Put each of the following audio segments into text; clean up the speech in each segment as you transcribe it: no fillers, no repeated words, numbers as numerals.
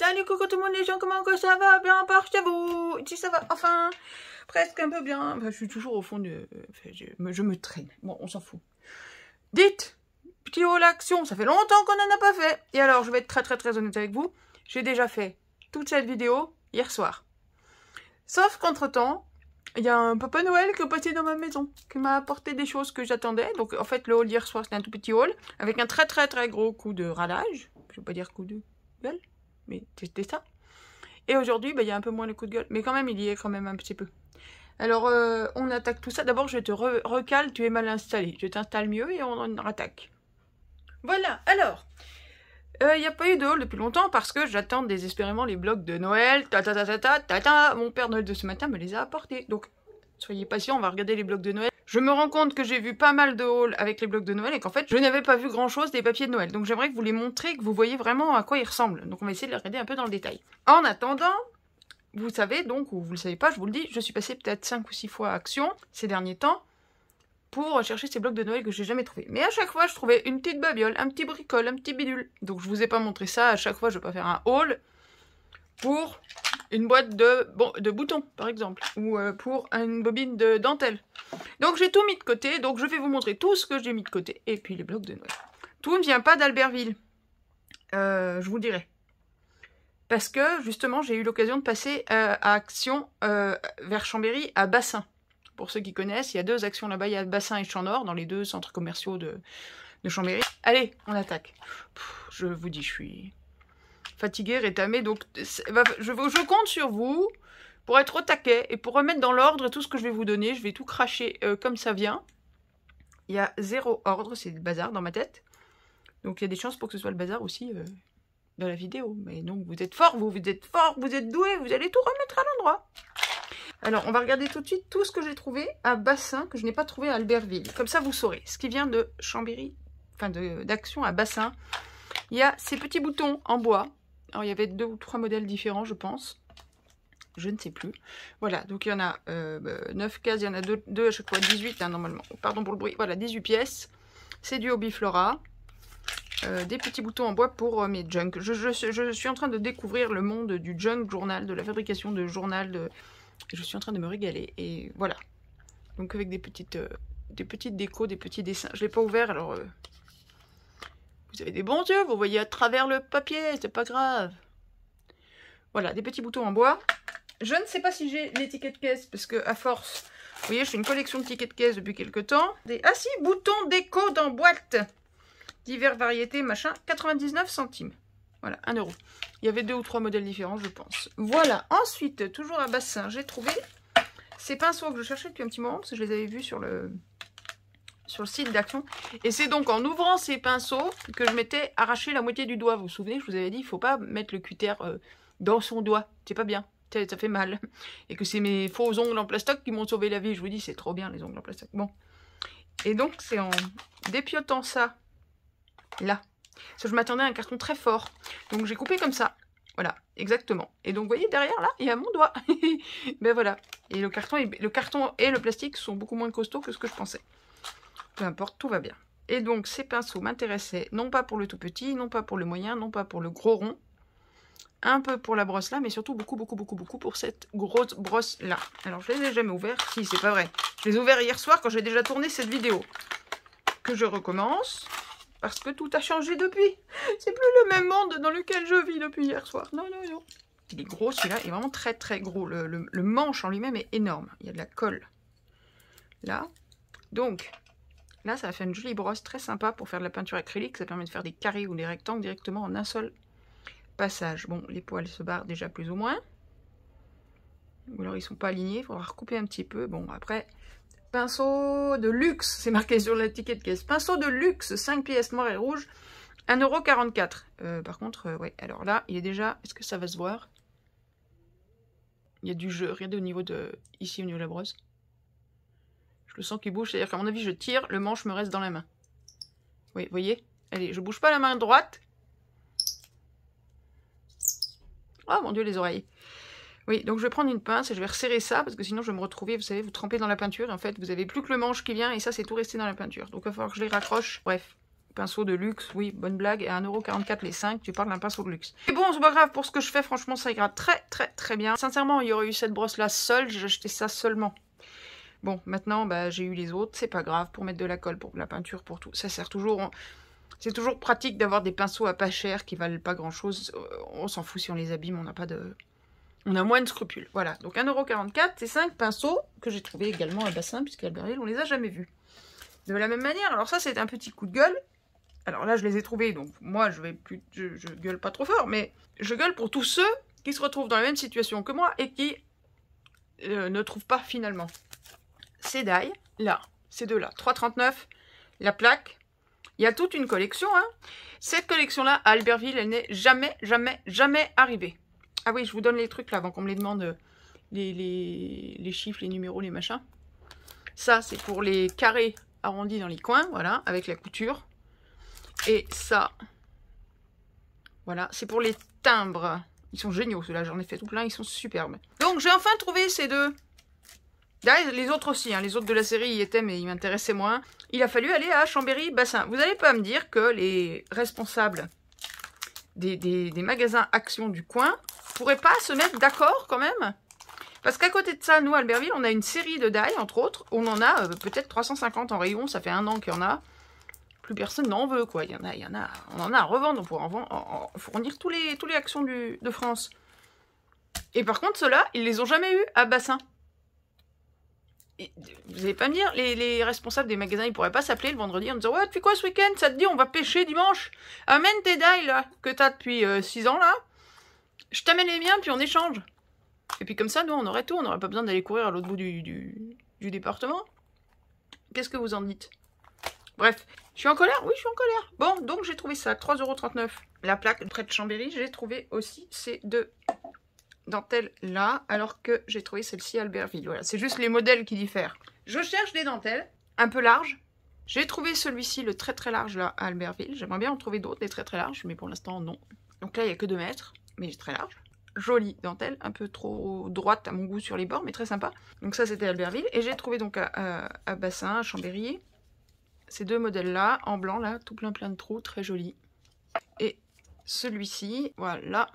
Salut coucou tout le monde les gens, comment que ça va? Bien par chez vous? Si ça va, enfin, presque un peu bien. Enfin, je suis toujours au fond de... Enfin, je me traîne. Bon, on s'en fout. Dites, petit haut l'action, ça fait longtemps qu'on n'en a pas fait. Et alors, je vais être très honnête avec vous. J'ai déjà fait toute cette vidéo hier soir. Sauf qu'entre-temps, il y a un Papa Noël qui est passé dans ma maison, qui m'a apporté des choses que j'attendais. Donc, en fait, le haul d'hier soir, c'était un tout petit haul, avec un très gros coup de ralage. Je vais pas dire coup de gueule, mais c'était ça. Et aujourd'hui, il y a un peu moins le coup de gueule, mais quand même, il y est quand même un petit peu. Alors, on attaque tout ça. D'abord, je te recale, tu es mal installé. Je t'installe mieux et on attaque. Voilà, alors, il n'y a pas eu de haul depuis longtemps parce que j'attends désespérément les blocs de Noël. Mon Père Noël de ce matin me les a apportés. Donc, soyez patients, on va regarder les blocs de Noël. Je me rends compte que j'ai vu pas mal de hauls avec les blocs de Noël et qu'en fait, je n'avais pas vu grand-chose des papiers de Noël. Donc, j'aimerais que vous les montrez, que vous voyez vraiment à quoi ils ressemblent. Donc, on va essayer de les regarder un peu dans le détail. En attendant, vous savez donc, ou vous le savez pas, je vous le dis, je suis passée peut-être 5 ou 6 fois à Action ces derniers temps pour chercher ces blocs de Noël que j'ai jamais trouvés. Mais à chaque fois, je trouvais une petite babiole, un petit bricole, un petit bidule. Donc, je vous ai pas montré ça. À chaque fois, je vais pas faire un haul pour une boîte de boutons, par exemple, ou pour une bobine de dentelle. Donc j'ai tout mis de côté, donc je vais vous montrer tout ce que j'ai mis de côté, et puis les blocs de Noël. Tout ne vient pas d'Albertville, je vous dirai. Parce que, justement, j'ai eu l'occasion de passer à Action vers Chambéry, à Bassin. Pour ceux qui connaissent, il y a 2 actions là-bas, il y a Bassin et Champ-Nord, dans les 2 centres commerciaux de Chambéry. Allez, on attaque. Je vous dis, je suis fatiguée, rétamée, donc je compte sur vous pour être au taquet et pour remettre dans l'ordre tout ce que je vais vous donner. Je vais tout cracher comme ça vient. Il y a 0 ordre, c'est le bazar dans ma tête. Donc il y a des chances pour que ce soit le bazar aussi dans la vidéo. Mais donc vous êtes fort, vous êtes fort, vous êtes doué, vous allez tout remettre à l'endroit. Alors on va regarder tout de suite tout ce que j'ai trouvé à Bassin, que je n'ai pas trouvé à Albertville. Comme ça vous saurez. Ce qui vient de Chambéry, enfin d'Action à Bassin. Il y a ces petits boutons en bois. Alors il y avait 2 ou 3 modèles différents je pense. Je ne sais plus. Voilà, donc il y en a 9 cases, il y en a 2 à chaque fois, 18 hein, normalement. Pardon pour le bruit. Voilà, 18 pièces. C'est du Hobbyflora. Des petits boutons en bois pour mes junk. Je suis en train de découvrir le monde du junk journal, de la fabrication de journal. Je suis en train de me régaler. Et voilà. Donc avec des petites décos, des petits dessins. Je ne l'ai pas ouvert, alors... Vous avez des bons yeux, vous voyez à travers le papier, c'est pas grave. Voilà, des petits boutons en bois. Je ne sais pas si j'ai l'étiquette caisse, parce que à force, vous voyez, je fais une collection de tickets de caisse depuis quelques temps. Ah si, boutons déco dans boîte. Divers variétés, machin, 99 centimes. Voilà, 1 €. Il y avait 2 ou 3 modèles différents, je pense. Voilà, ensuite, toujours à Bassin, j'ai trouvé ces pinceaux que je cherchais depuis un petit moment, parce que je les avais vus sur le site d'Action. Et c'est donc en ouvrant ces pinceaux que je m'étais arraché la moitié du doigt. Vous vous souvenez, je vous avais dit, il ne faut pas mettre le cutter dans son doigt. C'est pas bien. Ça fait mal. Et que c'est mes faux ongles en plastoc qui m'ont sauvé la vie. Je vous dis, c'est trop bien les ongles en plastoc. Bon. Et donc, c'est en dépiotant ça, là. Parce que je m'attendais à un carton très fort. Donc, j'ai coupé comme ça. Voilà, exactement. Et donc, vous voyez, derrière, là, il y a mon doigt. Ben voilà. Et le carton et le plastique sont beaucoup moins costauds que ce que je pensais. Peu importe, tout va bien. Et donc, ces pinceaux m'intéressaient, non pas pour le tout petit, non pas pour le moyen, non pas pour le gros rond. Un peu pour la brosse là, mais surtout beaucoup pour cette grosse brosse là. Alors, je les ai jamais ouverts. Si, c'est pas vrai. Je les ai ouverts hier soir quand j'ai déjà tourné cette vidéo. Que je recommence. Parce que tout a changé depuis. C'est plus le même monde dans lequel je vis depuis hier soir. Non. Il est gros, celui-là. Il est vraiment très gros. Le manche en lui-même est énorme. Il y a de la colle. Là. Donc... Là, ça va faire une jolie brosse très sympa pour faire de la peinture acrylique. Ça permet de faire des carrés ou des rectangles directement en un seul passage. Bon, les poils se barrent déjà plus ou moins. Ou alors ils sont pas alignés. Il faudra recouper un petit peu. Bon, après, pinceau de luxe. C'est marqué sur l'étiquette caisse. Pinceau de luxe, 5 pièces noires et rouges. 1,44 €. Par contre, ouais. Alors là, il est déjà... Est-ce que ça va se voir? Il y a du jeu. Regardez au niveau de... Ici, au niveau de la brosse. Je sens qu'il bouge, c'est-à-dire qu'à mon avis, je tire, le manche me reste dans la main. Oui, vous voyez? Allez, je bouge pas la main droite. Oh mon Dieu, les oreilles. Oui, donc je vais prendre une pince et je vais resserrer ça, parce que sinon je vais me retrouver, vous savez, vous trempez dans la peinture, et en fait, vous avez plus que le manche qui vient, et ça, c'est tout resté dans la peinture. Donc il va falloir que je les raccroche. Bref, pinceau de luxe, oui, bonne blague, et 1,44 € les 5, tu parles d'un pinceau de luxe. Et bon, c'est pas grave, pour ce que je fais, franchement, ça ira très bien. Sincèrement, il y aurait eu cette brosse-là seule, j'ai acheté ça seulement. Bon, maintenant, bah, j'ai eu les autres, c'est pas grave, pour mettre de la colle, pour de la peinture, pour tout. Ça sert toujours... C'est toujours pratique d'avoir des pinceaux à pas cher qui valent pas grand-chose. On s'en fout si on les abîme, on n'a pas de... On a moins de scrupules. Voilà, donc 1,44 €, c'est 5 pinceaux que j'ai trouvé également à Bassin, puisqu'à Albertville, on les a jamais vus. De la même manière, alors ça, c'est un petit coup de gueule. Alors là, je les ai trouvés, donc moi, je gueule pas trop fort, mais je gueule pour tous ceux qui se retrouvent dans la même situation que moi et qui ne trouvent pas finalement. Ces die, là, ces deux-là, 3,39 €, la plaque. Il y a toute une collection, hein. Cette collection-là, à Albertville, elle n'est jamais arrivée. Ah oui, je vous donne les trucs là avant qu'on me les demande, les chiffres, les numéros, les machins. Ça, c'est pour les carrés arrondis dans les coins, voilà, avec la couture. Et ça, voilà, c'est pour les timbres. Ils sont géniaux, ceux-là, j'en ai fait tout plein, ils sont superbes. Donc, j'ai enfin trouvé ces deux. Les autres aussi, hein, les autres de la série y étaient, mais ils m'intéressaient moins. Il a fallu aller à Chambéry Bassin. Vous n'allez pas me dire que les responsables des magasins Action du coin pourraient pas se mettre d'accord quand même? Parce qu'à côté de ça, nous, à Albertville, on a une série de die, entre autres. On en a peut-être 350 en rayon. Ça fait 1 an qu'il y en a. Plus personne n'en veut, quoi. Il y en a. On en a à revendre. On pourra en fournir tous les Actions de France. Et par contre, ceux-là, ils les ont jamais eu à Bassin. Et vous allez pas me dire, les responsables des magasins, ils pourraient pas s'appeler le vendredi en disant « Ouais, tu fais quoi ce week-end? Ça te dit, on va pêcher dimanche? Amène tes die, là, que t'as depuis 6 ans, là. Je t'amène les miens, puis on échange. » Et puis comme ça, nous, on aurait tout. On n'aurait pas besoin d'aller courir à l'autre bout du département. Qu'est-ce que vous en dites? Bref, je suis en colère? Oui, je suis en colère. Bon, donc j'ai trouvé ça, 3,39 €. La plaque près de Chambéry, j'ai trouvé aussi ces deux dentelles là, alors que j'ai trouvé celle-ci à Albertville. Voilà, c'est juste les modèles qui diffèrent. Je cherche des dentelles un peu larges. J'ai trouvé celui-ci, le très large là, à Albertville. J'aimerais bien en trouver d'autres, des très larges, mais pour l'instant, non. Donc là, il n'y a que 2 mètres, mais très large. Jolie dentelle, un peu trop droite à mon goût sur les bords, mais très sympa. Donc ça, c'était Albertville. Et j'ai trouvé donc à Bassin, à Chambéry, ces deux modèles-là, en blanc, là, tout plein de trous, très joli. Et celui-ci, voilà.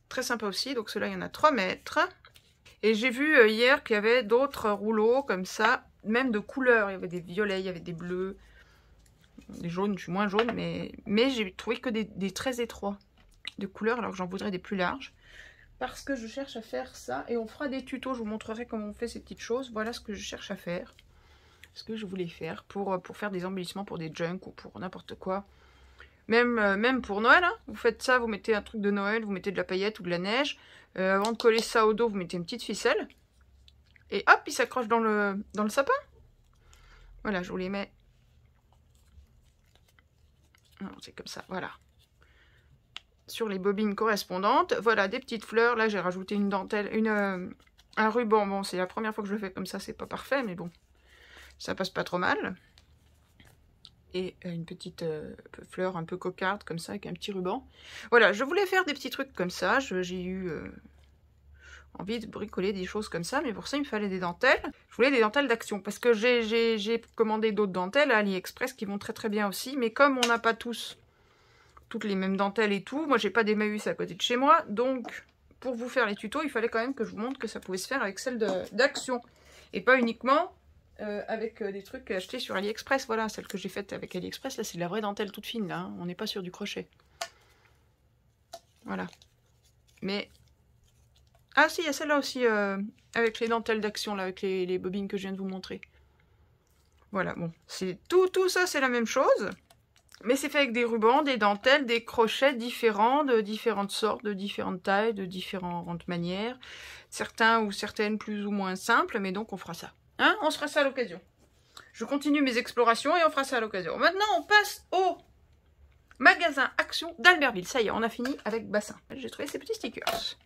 Très sympa aussi, donc ceux-là, il y en a 3 mètres. Et j'ai vu hier qu'il y avait d'autres rouleaux comme ça, même de couleurs. Il y avait des violets, il y avait des bleus, des jaunes, je suis moins jaune, mais j'ai trouvé que des très étroits de couleurs, alors que j'en voudrais des plus larges. Parce que je cherche à faire ça, et on fera des tutos, je vous montrerai comment on fait ces petites choses. Voilà ce que je cherche à faire. Ce que je voulais faire pour faire des embellissements pour des junks ou pour n'importe quoi. Même pour Noël, hein. Vous faites ça, vous mettez un truc de Noël, vous mettez de la paillette ou de la neige. Avant de coller ça au dos, vous mettez une petite ficelle. Et hop, il s'accroche dans le sapin. Voilà, je vous les mets. C'est comme ça, voilà. Sur les bobines correspondantes. Voilà, des petites fleurs. Là, j'ai rajouté une dentelle, un ruban. Bon, c'est la première fois que je le fais comme ça, c'est pas parfait, mais bon, ça passe pas trop mal. Et une petite fleur un peu cocarde comme ça avec un petit ruban. Voilà, je voulais faire des petits trucs comme ça. J'ai eu envie de bricoler des choses comme ça, mais pour ça il me fallait des dentelles. Je voulais des dentelles d'Action parce que j'ai commandé d'autres dentelles à AliExpress qui vont très bien aussi. Mais comme on n'a pas toutes les mêmes dentelles et tout, moi j'ai pas d'Emmaüs à côté de chez moi. Donc pour vous faire les tutos, il fallait quand même que je vous montre que ça pouvait se faire avec celle d'Action. Et pas uniquement... avec des trucs achetés sur AliExpress, voilà, celle que j'ai faite avec AliExpress, là c'est de la vraie dentelle toute fine, là, hein. On n'est pas sur du crochet. Voilà. Mais... Ah si, il y a celle-là aussi, avec les dentelles d'Action, là, avec les bobines que je viens de vous montrer. Voilà, bon, c'est tout ça c'est la même chose, mais c'est fait avec des rubans, des dentelles, des crochets différents, de différentes sortes, de différentes tailles, de différentes manières. Certains ou certaines plus ou moins simples, mais donc on fera ça. Hein, on se fera ça à l'occasion. Je continue mes explorations et on fera ça à l'occasion. Maintenant, on passe au magasin Action d'Albertville. Ça y est, on a fini avec Bassin. J'ai trouvé ces petits stickers.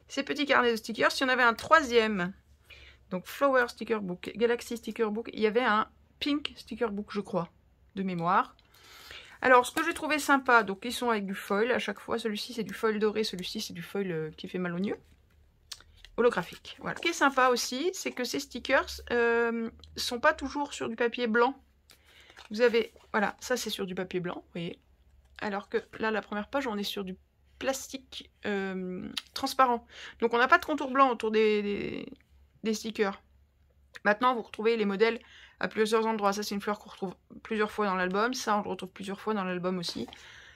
Ces petits carnets de stickers. Si on avait un troisième, donc Flower Sticker Book, Galaxy Sticker Book, il y avait un Pink Sticker Book, je crois, de mémoire. Alors, ce que j'ai trouvé sympa, donc ils sont avec du foil à chaque fois. Celui-ci, c'est du foil doré. Celui-ci, c'est du foil qui fait mal aux yeux. Holographique. Voilà. Ce qui est sympa aussi, c'est que ces stickers sont pas toujours sur du papier blanc. Vous avez, voilà, ça c'est sur du papier blanc, vous voyez. Alors que là, la première page, on est sur du plastique transparent. Donc on n'a pas de contour blanc autour des stickers. Maintenant, vous retrouvez les modèles à plusieurs endroits. Ça, c'est une fleur qu'on retrouve plusieurs fois dans l'album. Ça, on le retrouve plusieurs fois dans l'album aussi.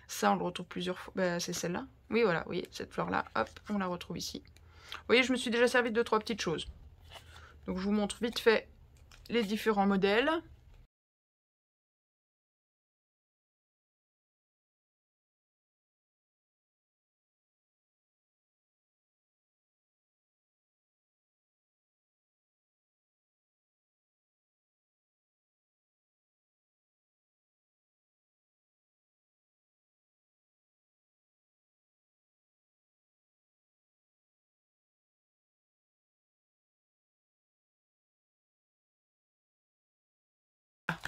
Ça, on le retrouve plusieurs fois. Bah, c'est celle-là. Oui, voilà, vous voyez, cette fleur-là, hop, on la retrouve ici. Vous voyez, je me suis déjà servi de 2-3 petites choses. Donc, je vous montre vite fait les différents modèles.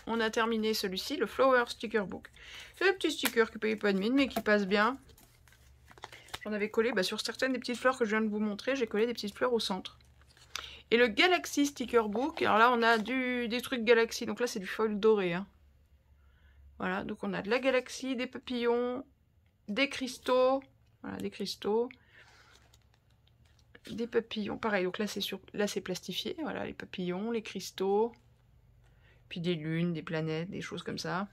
On a terminé celui-ci, le Flower Sticker Book. C'est le petit sticker qui paye pas de mine, mais qui passe bien. J'en avais collé sur certaines des petites fleurs que je viens de vous montrer, j'ai collé des petites fleurs au centre. Et le Galaxy Sticker Book, alors là on a des trucs Galaxy, donc là c'est du foil doré. Hein. Voilà, donc on a de la galaxie, des papillons, des cristaux, voilà, des cristaux, des papillons, pareil, donc là c'est plastifié, voilà, les papillons, les cristaux, puis des lunes, des planètes, des choses comme ça.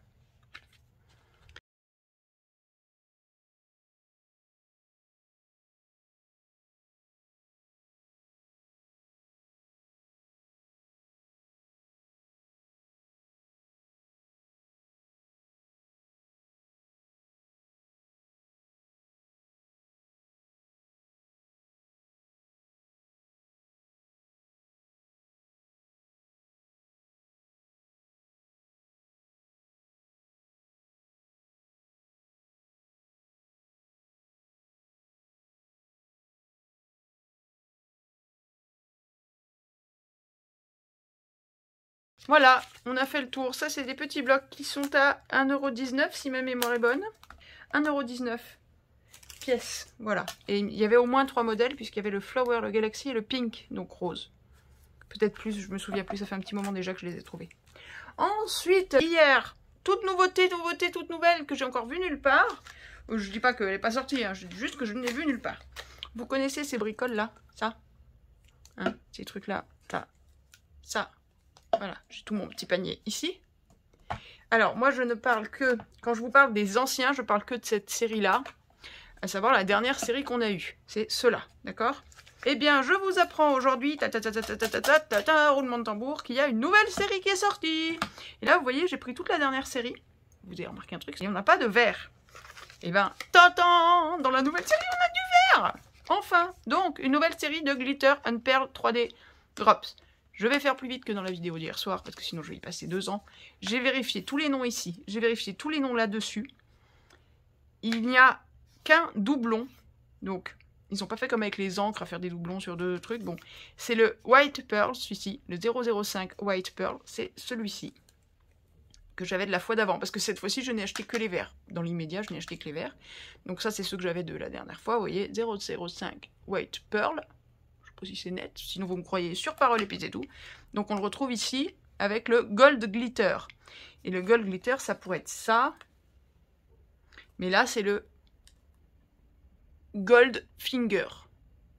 Voilà, on a fait le tour. Ça, c'est des petits blocs qui sont à 1,19 € si ma mémoire est bonne. 1,19 € pièce, voilà. Et il y avait au moins 3 modèles, puisqu'il y avait le Flower, le Galaxy et le Pink, donc rose. Peut-être plus, je me souviens plus, ça fait un petit moment déjà que je les ai trouvés. Ensuite, hier, toute nouveauté, toute nouvelle, que j'ai encore vue nulle part. Je dis pas qu'elle n'est pas sortie, hein, je dis juste que je ne l'ai vue nulle part. Vous connaissez ces bricoles-là, ça hein, ces trucs-là, ça. Voilà, j'ai tout mon petit panier ici. Alors, moi, je ne parle que... Quand je vous parle des anciens, je parle que de cette série-là. À savoir la dernière série qu'on a eue. C'est ceux-là, d'accord? Eh bien, je vous apprends aujourd'hui, roulement de tambour, qu'il y a une nouvelle série qui est sortie. Et là, vous voyez, j'ai pris toute la dernière série. Vous avez remarqué un truc, c'est qu'on n'a pas de vert. Eh bien, dans la nouvelle série, on a du vert. Enfin, donc, une nouvelle série de Glitter and Pearl 3D Drops. Je vais faire plus vite que dans la vidéo d'hier soir, parce que sinon je vais y passer 2 ans. J'ai vérifié tous les noms ici, j'ai vérifié tous les noms là-dessus. Il n'y a qu'un doublon, donc ils n'ont pas fait comme avec les encres à faire des doublons sur 2 trucs. Bon, c'est le White Pearl, celui-ci, le 005 White Pearl, c'est celui-ci que j'avais de la fois d'avant, parce que cette fois-ci je n'ai acheté que les verts. Dans l'immédiat, je n'ai acheté que les verts. Donc ça, c'est ceux que j'avais de la dernière fois, vous voyez, 005 White Pearl. Si c'est net, sinon vous me croyez sur parole et puis c'est tout. Donc on le retrouve ici avec le Gold Glitter. Et le Gold Glitter, ça pourrait être ça. Mais là, c'est le Gold Finger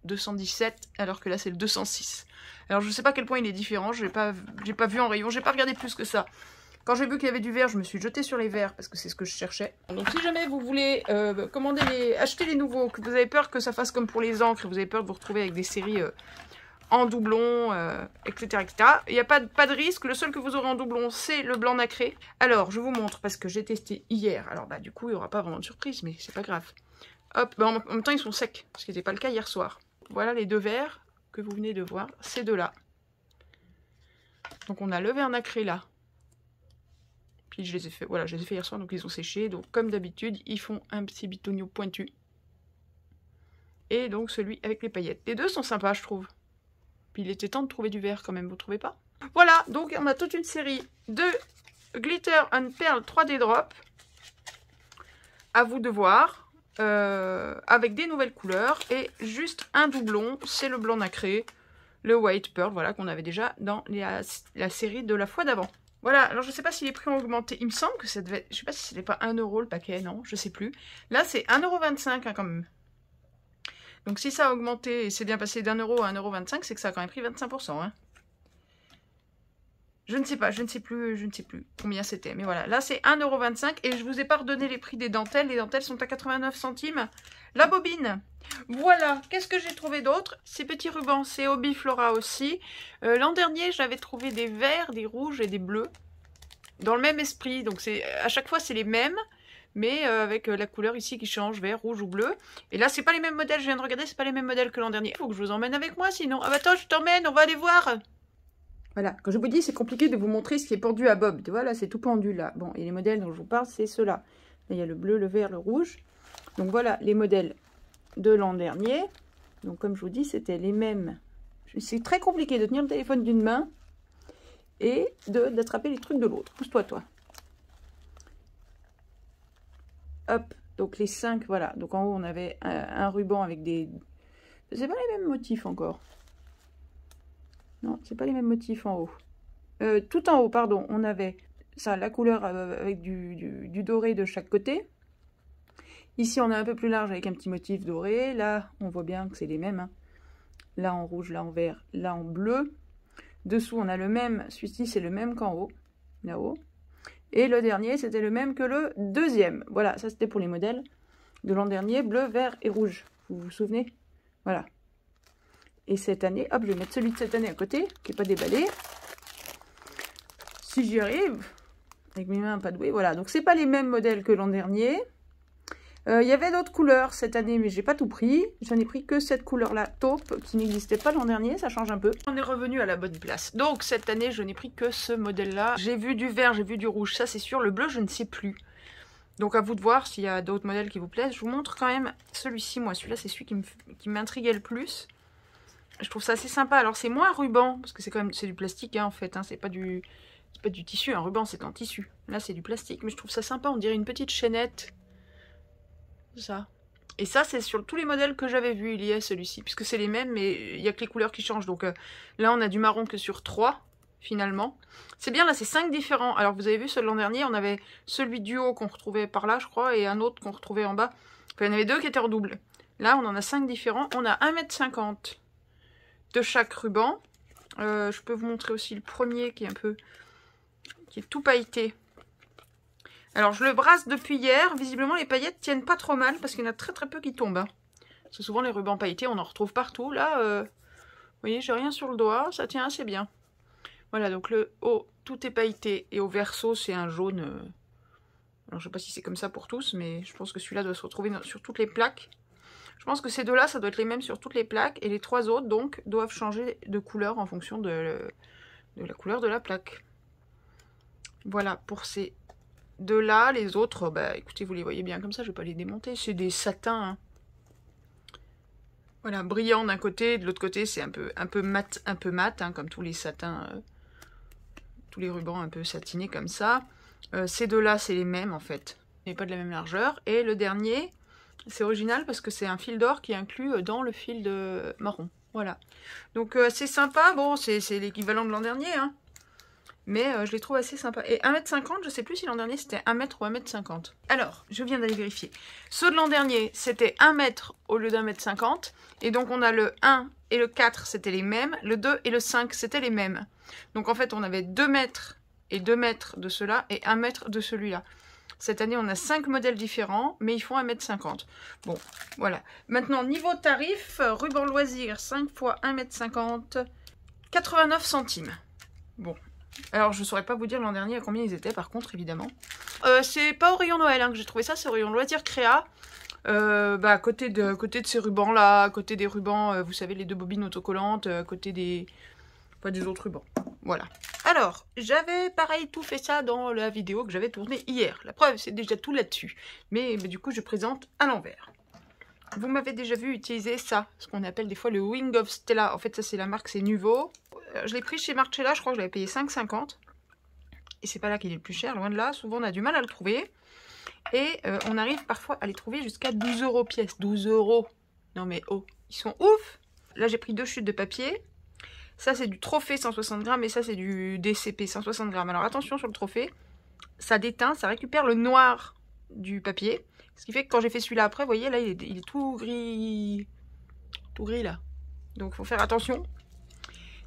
217, alors que là, c'est le 206. Alors je ne sais pas à quel point il est différent, j'ai pas vu en rayon, j'ai pas regardé plus que ça. Quand j'ai vu qu'il y avait du vert, je me suis jetée sur les verts parce que c'est ce que je cherchais. Donc si jamais vous voulez acheter les nouveaux, que vous avez peur que ça fasse comme pour les encres, vous avez peur de vous retrouver avec des séries en doublon, etc., etc. Il n'y a pas de risque, le seul que vous aurez en doublon, c'est le blanc nacré. Alors, je vous montre, parce que j'ai testé hier. Alors, du coup, il n'y aura pas vraiment de surprise, mais c'est pas grave. Hop, en même temps, ils sont secs, ce qui n'était pas le cas hier soir. Voilà les 2 verres que vous venez de voir, ces 2-là. Donc, on a le vert nacré là. Puis je les ai fait, voilà, je les ai fait hier soir, donc ils ont séché. Donc comme d'habitude, ils font un petit bitonio pointu. Et donc celui avec les paillettes. Les 2 sont sympas, je trouve. Puis il était temps de trouver du vert quand même, vous trouvez pas? Voilà, donc on a toute une série de Glitter and Pearl 3D Drop. À vous de voir. Avec des nouvelles couleurs. Et juste un doublon, c'est le blanc nacré. Le White Pearl, voilà, qu'on avait déjà dans la série de la fois d'avant. Voilà, alors je sais pas si les prix ont augmenté. Il me semble que ça devait... Je sais pas si c'était pas 1 € le paquet, non, je sais plus. Là, c'est 1,25 € hein, quand même. Donc si ça a augmenté et c'est bien passé d'1 € à 1,25 €, c'est que ça a quand même pris 25%. Hein. Je ne sais pas, je ne sais plus combien c'était. Mais voilà, là c'est 1,25 € et je vous ai pas redonné les prix des dentelles. Les dentelles sont à 89 centimes. La bobine. Voilà, qu'est-ce que j'ai trouvé d'autre? Ces petits rubans, c'est Hobbyflora aussi. L'an dernier, j'avais trouvé des verts, des rouges et des bleus. Dans le même esprit, donc à chaque fois c'est les mêmes. Mais avec la couleur ici qui change, vert, rouge ou bleu. Et là, c'est pas les mêmes modèles, je viens de regarder, c'est pas les mêmes modèles que l'an dernier. Il faut que je vous emmène avec moi sinon. Ah bah attends, je t'emmène, on va aller voir. Voilà, quand je vous dis, c'est compliqué de vous montrer ce qui est pendu à bob. Voilà, c'est tout pendu là. Bon, et les modèles dont je vous parle, c'est ceux-là. Là, il y a le bleu, le vert, le rouge. Donc voilà, les modèles de l'an dernier. Donc comme je vous dis, c'était les mêmes. C'est très compliqué de tenir le téléphone d'une main et d'attraper les trucs de l'autre. Pousse-toi, toi. Hop, donc les 5, voilà. Donc en haut, on avait un ruban avec des... C'est pas les mêmes motifs encore. Non, c'est pas les mêmes motifs en haut. Tout en haut, pardon, on avait ça, la couleur avec du doré de chaque côté. Ici, on a un peu plus large avec un petit motif doré. Là, on voit bien que c'est les mêmes. Hein. Là en rouge, là en vert, là en bleu. Dessous, on a le même. Celui-ci, c'est le même qu'en haut. Là-haut. Et le dernier, c'était le même que le deuxième. Voilà, ça c'était pour les modèles de l'an dernier. Bleu, vert et rouge. Vous vous souvenez? Voilà. Et cette année, hop, je vais mettre celui de cette année à côté, qui n'est pas déballé. Si j'y arrive, avec mes mains pas douées, voilà. Donc, c'est pas les mêmes modèles que l'an dernier. Il y avait d'autres couleurs cette année, mais j'ai pas tout pris. J'en ai pris que cette couleur-là, taupe, qui n'existait pas l'an dernier. Ça change un peu. On est revenu à la bonne place. Donc, cette année, je n'ai pris que ce modèle-là. J'ai vu du vert, j'ai vu du rouge, ça c'est sûr. Le bleu, je ne sais plus. Donc, à vous de voir s'il y a d'autres modèles qui vous plaisent. Je vous montre quand même celui-ci, moi. Celui-là, c'est celui qui m'intriguait le plus. Je trouve ça assez sympa. Alors, c'est moins ruban, parce que c'est quand même du plastique, hein, en fait. Hein, c'est pas du tissu. Un ruban, c'est en tissu. Là, c'est du plastique. Mais je trouve ça sympa. On dirait une petite chaînette. Ça. Et ça, c'est sur tous les modèles que j'avais vus. Il y a celui-ci. Puisque c'est les mêmes, mais il n'y a que les couleurs qui changent. Donc, là, on a du marron que sur 3, finalement. C'est bien, là, c'est 5 différents. Alors, vous avez vu, celui de l'an dernier, on avait celui du haut qu'on retrouvait par là, je crois, et un autre qu'on retrouvait en bas. Enfin, il y en avait 2 qui étaient en double. Là, on en a 5 différents. On a 1,50 m de chaque ruban. Je peux vous montrer aussi le premier qui est tout pailleté. Alors je le brasse depuis hier. Visiblement les paillettes tiennent pas trop mal parce qu'il y en a très peu qui tombent. Hein. Parce que souvent les rubans pailletés on en retrouve partout. Là, vous voyez, j'ai rien sur le doigt. Ça tient assez bien. Voilà, donc le haut, tout est pailleté. Et au verso, c'est un jaune. Alors je sais pas si c'est comme ça pour tous, mais je pense que celui-là doit se retrouver sur toutes les plaques. Je pense que ces deux-là, ça doit être les mêmes sur toutes les plaques. Et les 3 autres, donc, doivent changer de couleur en fonction de la couleur de la plaque. Voilà, pour ces deux-là. Les autres, bah, écoutez, vous les voyez bien comme ça. Je ne vais pas les démonter. C'est des satins. Hein. Voilà, brillant d'un côté. De l'autre côté, c'est un peu mat, hein, comme tous les satins. Tous les rubans un peu satinés comme ça. Ces deux-là, c'est les mêmes, en fait. Mais pas de la même largeur. Et le dernier... C'est original parce que c'est un fil d'or qui est inclus dans le fil de marron. Voilà. Donc c'est sympa. Bon, c'est l'équivalent de l'an dernier. Hein. Mais je les trouve assez sympas. Et 1,50 m, je ne sais plus si l'an dernier c'était 1 m ou 1,50 m. Alors, je viens d'aller vérifier. Ceux de l'an dernier, c'était 1 m au lieu d'1,50 m. Et donc on a le 1 et le 4, c'était les mêmes. Le 2 et le 5, c'était les mêmes. Donc en fait, on avait 2 mètres et 2 mètres de ceux-là et 1 mètre de celui-là. Cette année, on a 5 modèles différents, mais ils font 1,50 m. Bon, voilà. Maintenant, niveau tarif, ruban loisir, 5 x 1,50 m, 89 centimes. Bon. Alors, je ne saurais pas vous dire l'an dernier à combien ils étaient, par contre, évidemment. C'est pas au rayon Noël hein, que j'ai trouvé ça, c'est au rayon loisir créa. À côté de ces rubans-là, à côté des rubans, vous savez, les 2 bobines autocollantes, à côté des... Pas des autres rubans. Voilà. Alors, j'avais pareil tout fait ça dans la vidéo que j'avais tournée hier. La preuve, c'est déjà tout là-dessus. Mais du coup, je présente à l'envers. Vous m'avez déjà vu utiliser ça, ce qu'on appelle des fois le Wing of Stella. En fait, ça, c'est la marque, c'est Nuvo. Je l'ai pris chez Marcella, je crois que je l'avais payé 5,50. Et c'est pas là qu'il est le plus cher, loin de là. Souvent, on a du mal à le trouver. Et on arrive parfois à les trouver jusqu'à 12 € pièce. 12 €. Non mais oh, ils sont ouf. Là, j'ai pris 2 chutes de papier. Ça, c'est du trophée 160 grammes et ça, c'est du DCP 160 grammes. Alors, attention sur le trophée. Ça déteint, ça récupère le noir du papier. Ce qui fait que quand j'ai fait celui-là après, vous voyez, là, il est tout gris. Tout gris, là. Donc, il faut faire attention.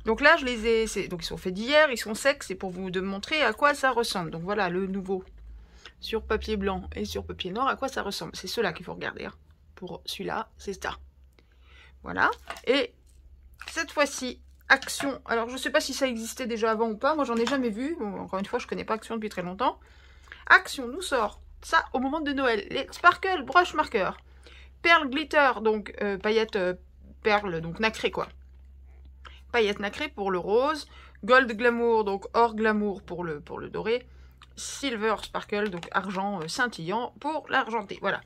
Donc là, je les ai... Donc, ils sont faits d'hier, ils sont secs. C'est pour vous montrer à quoi ça ressemble. Donc, voilà, le nouveau. Sur papier blanc et sur papier noir, à quoi ça ressemble. C'est ceux-là qu'il faut regarder. Hein. Pour celui-là, c'est ça. Voilà. Et cette fois-ci, Action. Alors, je ne sais pas si ça existait déjà avant ou pas. Moi, j'en ai jamais vu. Bon, encore une fois, je ne connais pas Action depuis très longtemps. Action nous sort ça au moment de Noël. Les Sparkle Brush Marker. Perle Glitter, donc paillettes perles, donc nacrées quoi. Paillettes nacrées pour le rose. Gold Glamour, donc or glamour pour le doré. Silver Sparkle, donc argent scintillant pour l'argenté. Voilà.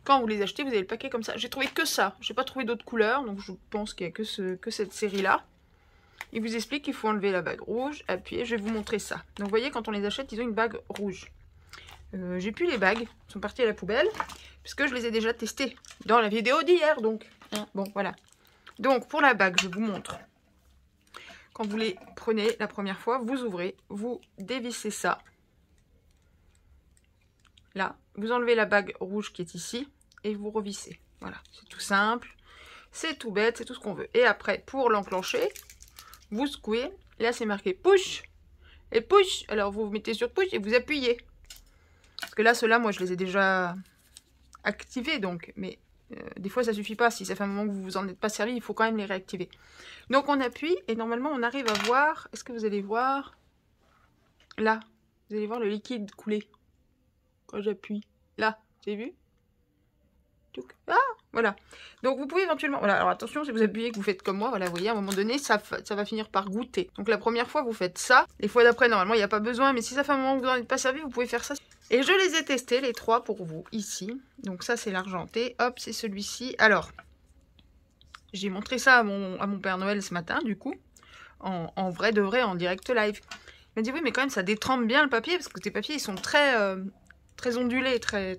Quand vous les achetez, vous avez le paquet comme ça. J'ai trouvé que ça. J'ai pas trouvé d'autres couleurs, donc je pense qu'il n'y a que cette série-là. Il vous explique qu'il faut enlever la bague rouge, appuyer, je vais vous montrer ça. Donc vous voyez, quand on les achète, ils ont une bague rouge. J'ai plus les bagues, elles sont parties à la poubelle, puisque je les ai déjà testées dans la vidéo d'hier, donc. Hein, bon, voilà. Donc, pour la bague, je vous montre. Quand vous les prenez la première fois, vous ouvrez, vous dévissez ça. Là, vous enlevez la bague rouge qui est ici, et vous revissez. Voilà, c'est tout simple, c'est tout bête, c'est tout ce qu'on veut. Et après, pour l'enclencher, vous secouez. Là, c'est marqué push et push. Alors, vous mettez sur push et vous appuyez. Parce que là, ceux-là, moi, je les ai déjà activés. Donc, mais des fois, ça suffit pas. Si ça fait un moment que vous vous en êtes pas servi, il faut quand même les réactiver. Donc, on appuie et normalement, on arrive à voir. Est-ce que vous allez voir? Là, vous allez voir le liquide couler. Quand j'appuie. Là, vous avez vu? Ah, voilà. Donc vous pouvez éventuellement... Voilà, alors attention, si vous appuyez, que vous faites comme moi, voilà, vous voyez, à un moment donné, ça va finir par goûter. Donc la première fois, vous faites ça. Les fois d'après, normalement, il n'y a pas besoin, mais si ça fait un moment que vous n'en êtes pas servi, vous pouvez faire ça. Et je les ai testés, les trois, pour vous, ici. Donc ça, c'est l'argenté. Hop, c'est celui-ci. Alors, j'ai montré ça à mon Père Noël ce matin, du coup, en vrai de vrai, en direct live. Il m'a dit, oui, mais quand même, ça détrempe bien le papier, parce que tes papiers, ils sont très ondulés, très...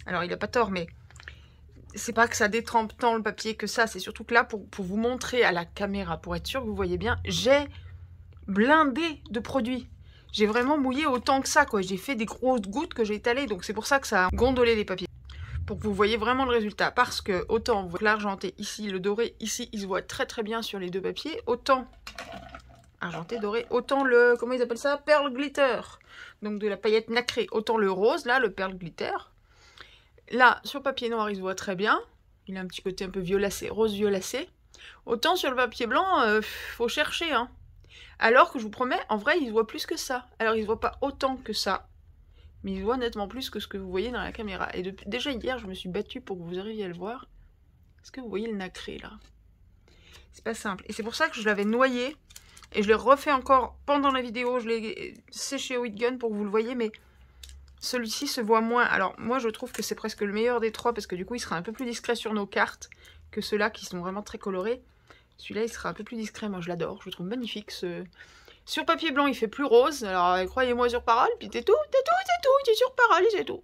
Alors, il n'a pas tort, mais... C'est pas que ça détrempe tant le papier que ça, c'est surtout que là, pour vous montrer à la caméra, pour être sûr que vous voyez bien, j'ai blindé de produits. J'ai vraiment mouillé autant que ça, quoi. J'ai fait des grosses gouttes que j'ai étalées, donc c'est pour ça que ça a gondolé les papiers. Pour que vous voyez vraiment le résultat, parce que autant l'argenté ici, le doré ici, il se voit très très bien sur les deux papiers, autant argenté, doré, autant le, comment ils appellent ça, Pearl Glitter, donc de la paillette nacrée, autant le rose, là, le Pearl Glitter. Là, sur papier noir, il se voit très bien. Il a un petit côté un peu violacé, rose violacé. Autant sur le papier blanc, faut chercher. Hein. Alors que je vous promets, en vrai, il se voit plus que ça. Alors, il se voit pas autant que ça. Mais il se voit nettement plus que ce que vous voyez dans la caméra. Et déjà hier, je me suis battue pour que vous arriviez à le voir. Est-ce que vous voyez le nacré, là? C'est pas simple. Et c'est pour ça que je l'avais noyé. Et je l'ai refait encore pendant la vidéo. Je l'ai séché au heat gun pour que vous le voyez, mais... Celui-ci se voit moins. Alors, moi, je trouve que c'est presque le meilleur des trois parce que du coup, il sera un peu plus discret sur nos cartes que ceux-là qui sont vraiment très colorés. Celui-là, il sera un peu plus discret. Moi, je l'adore. Je le trouve magnifique. Sur papier blanc, il fait plus rose. Alors, croyez-moi sur parole. Puis c'est tout. C'est sur parole, c'est tout.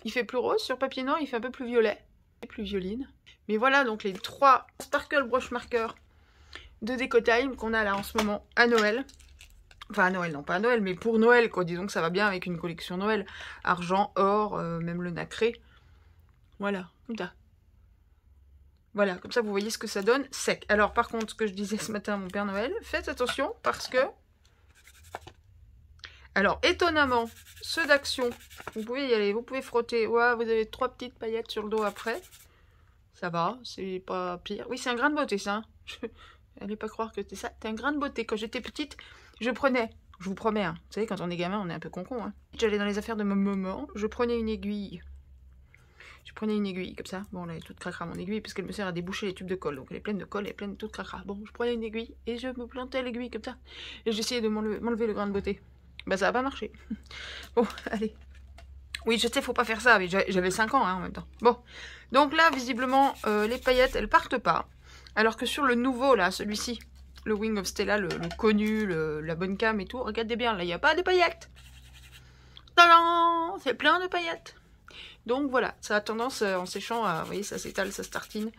Il fait plus rose. Sur papier noir, il fait un peu plus violet. Plus violine. Mais voilà, donc les trois Sparkle Brush Marker de Deco Time qu'on a là en ce moment à Noël. Enfin, à Noël, non pas à Noël, mais pour Noël, quoi. Disons que ça va bien avec une collection Noël. Argent, or, même le nacré. Voilà, comme ça. Voilà, comme ça, vous voyez ce que ça donne, sec. Alors, par contre, ce que je disais ce matin à mon Père Noël, faites attention, parce que... Alors, étonnamment, ceux d'Action, vous pouvez y aller, vous pouvez frotter. Ouais, vous avez 3 petites paillettes sur le dos après. Ça va, c'est pas pire. Oui, c'est un grain de beauté, ça. Allez pas croire que c'était ça. C'est un grain de beauté. Quand j'étais petite... Je prenais, je vous promets, hein, vous savez, quand on est gamin, on est un peu con-con. Hein. J'allais dans les affaires de mon maman, je prenais une aiguille. Comme ça. Bon, là, elle est toute cracra, mon aiguille, parce qu'elle me sert à déboucher les tubes de colle. Donc, elle est pleine de colle, elle est pleine de toute cracra. Bon, je prenais une aiguille et je me plantais l'aiguille comme ça. Et j'essayais de m'enlever le grain de beauté. Bah, ça n'a pas marché. Bon, allez. Oui, je sais, faut pas faire ça, mais j'avais 5 ans hein, en même temps. Bon, donc là, visiblement, les paillettes, elles partent pas. Alors que sur le nouveau, là, celui-ci... Le Wing of Stella, le connu, la bonne cam et tout. Regardez bien, là, il n'y a pas de paillettes. Tadam! C'est plein de paillettes. Donc voilà, ça a tendance, en séchant, à, vous voyez, ça s'étale, ça se tartine.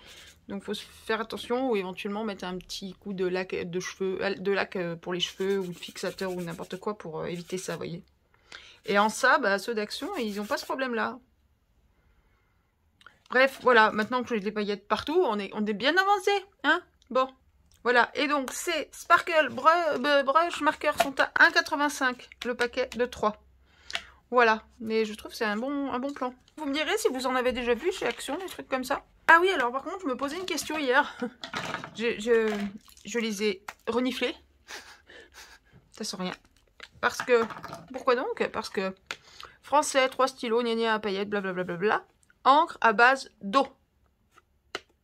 Donc il faut se faire attention ou éventuellement mettre un petit coup de lac de cheveux, pour les cheveux ou de fixateur ou n'importe quoi pour éviter ça, vous voyez. Et en ça, bah, ceux d'Action, ils n'ont pas ce problème-là. Bref, voilà, maintenant que j'ai des paillettes partout, on est bien avancé, hein. Bon, voilà. Et donc, ces Sparkle Brush Markers sont à 1,85 le paquet de 3. Voilà, mais je trouve que c'est un bon plan. Vous me direz si vous en avez déjà vu chez Action, des trucs comme ça. Ah oui, alors par contre, je me posais une question hier. Je les ai reniflés. Ça sent rien. Parce que... Pourquoi donc? Parce que français, 3 stylos, gna gna, paillettes, blablabla. Encre à base d'eau.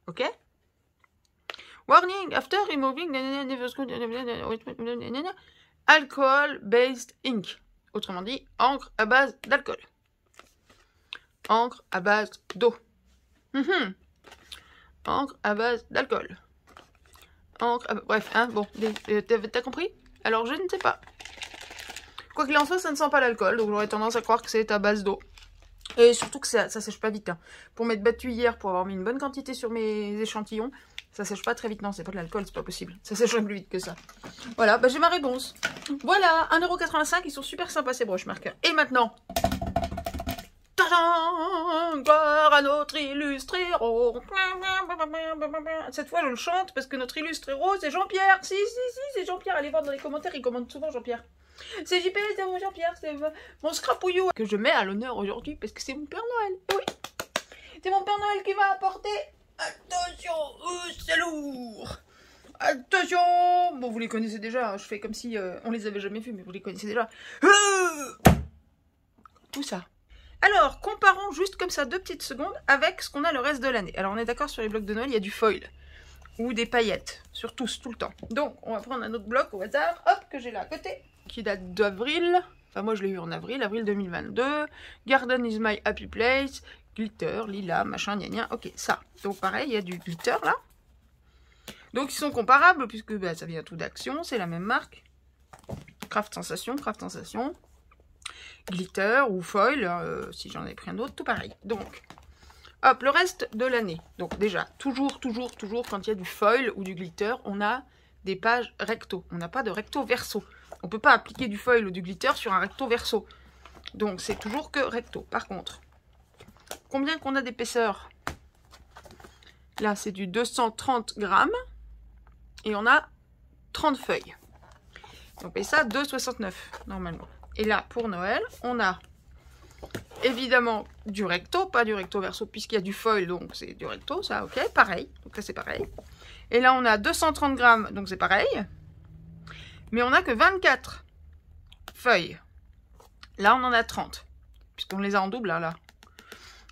Ok? Warning, after removing alcohol based ink. Autrement dit, encre à base d'alcool. Encre à base d'eau. Encre à base d'alcool. Bref, hein, bon, t'as compris? Alors, je ne sais pas. Quoi qu'il en soit, ça ne sent pas l'alcool, donc j'aurais tendance à croire que c'est à base d'eau. Et surtout que ça sèche pas vite. Hein. Pour m'être battue hier, pour avoir mis une bonne quantité sur mes échantillons, ça sèche pas très vite. Non, c'est pas de l'alcool, c'est pas possible. Ça sèche plus vite que ça. Voilà, bah j'ai ma réponse. Voilà, 1,85 €, ils sont super sympas ces brush marqueurs. Et maintenant... Gloire à notre illustre héros. Cette fois, je le chante parce que notre illustre héros, c'est Jean-Pierre. Si, c'est Jean-Pierre. Allez voir dans les commentaires, il commande souvent Jean-Pierre. C'est JP, c'est mon Jean-Pierre, c'est mon scrapouillou que je mets à l'honneur aujourd'hui parce que c'est mon Père Noël. Oui, c'est mon Père Noël qui m'a apporté. Attention, c'est lourd. Attention. Bon, vous les connaissez déjà. Je fais comme si on les avait jamais vus, mais vous les connaissez déjà. Tout ça. Alors, comparons juste comme ça 2 petites secondes avec ce qu'on a le reste de l'année. Alors, on est d'accord sur les blocs de Noël, il y a du foil ou des paillettes, sur tous, tout le temps. Donc, on va prendre un autre bloc au hasard, hop, que j'ai là à côté, qui date d'avril. Enfin, moi, je l'ai eu en avril 2022. Garden is my happy place, glitter, lilas, machin, gna gna. Ok, ça. Donc, pareil, il y a du glitter là. Donc, ils sont comparables puisque bah, ça vient tout d'Action, c'est la même marque. Craft Sensation. Glitter ou foil, si j'en ai pris un autre, tout pareil. Donc, hop, le reste de l'année. Donc déjà, toujours, quand il y a du foil ou du glitter, on a des pages recto. On n'a pas de recto verso. On ne peut pas appliquer du foil ou du glitter sur un recto verso. Donc, c'est toujours que recto. Par contre, combien qu'on a d'épaisseur? Là, c'est du 230 grammes. Et on a 30 feuilles. On paye ça 2,69 normalement. Et là, pour Noël, on a évidemment du recto, pas du recto verso, puisqu'il y a du foil, donc c'est du recto, ça, ok, pareil. Donc là, c'est pareil. Et là, on a 230 grammes, donc c'est pareil. Mais on n'a que 24 feuilles. Là, on en a 30, puisqu'on les a en double, là.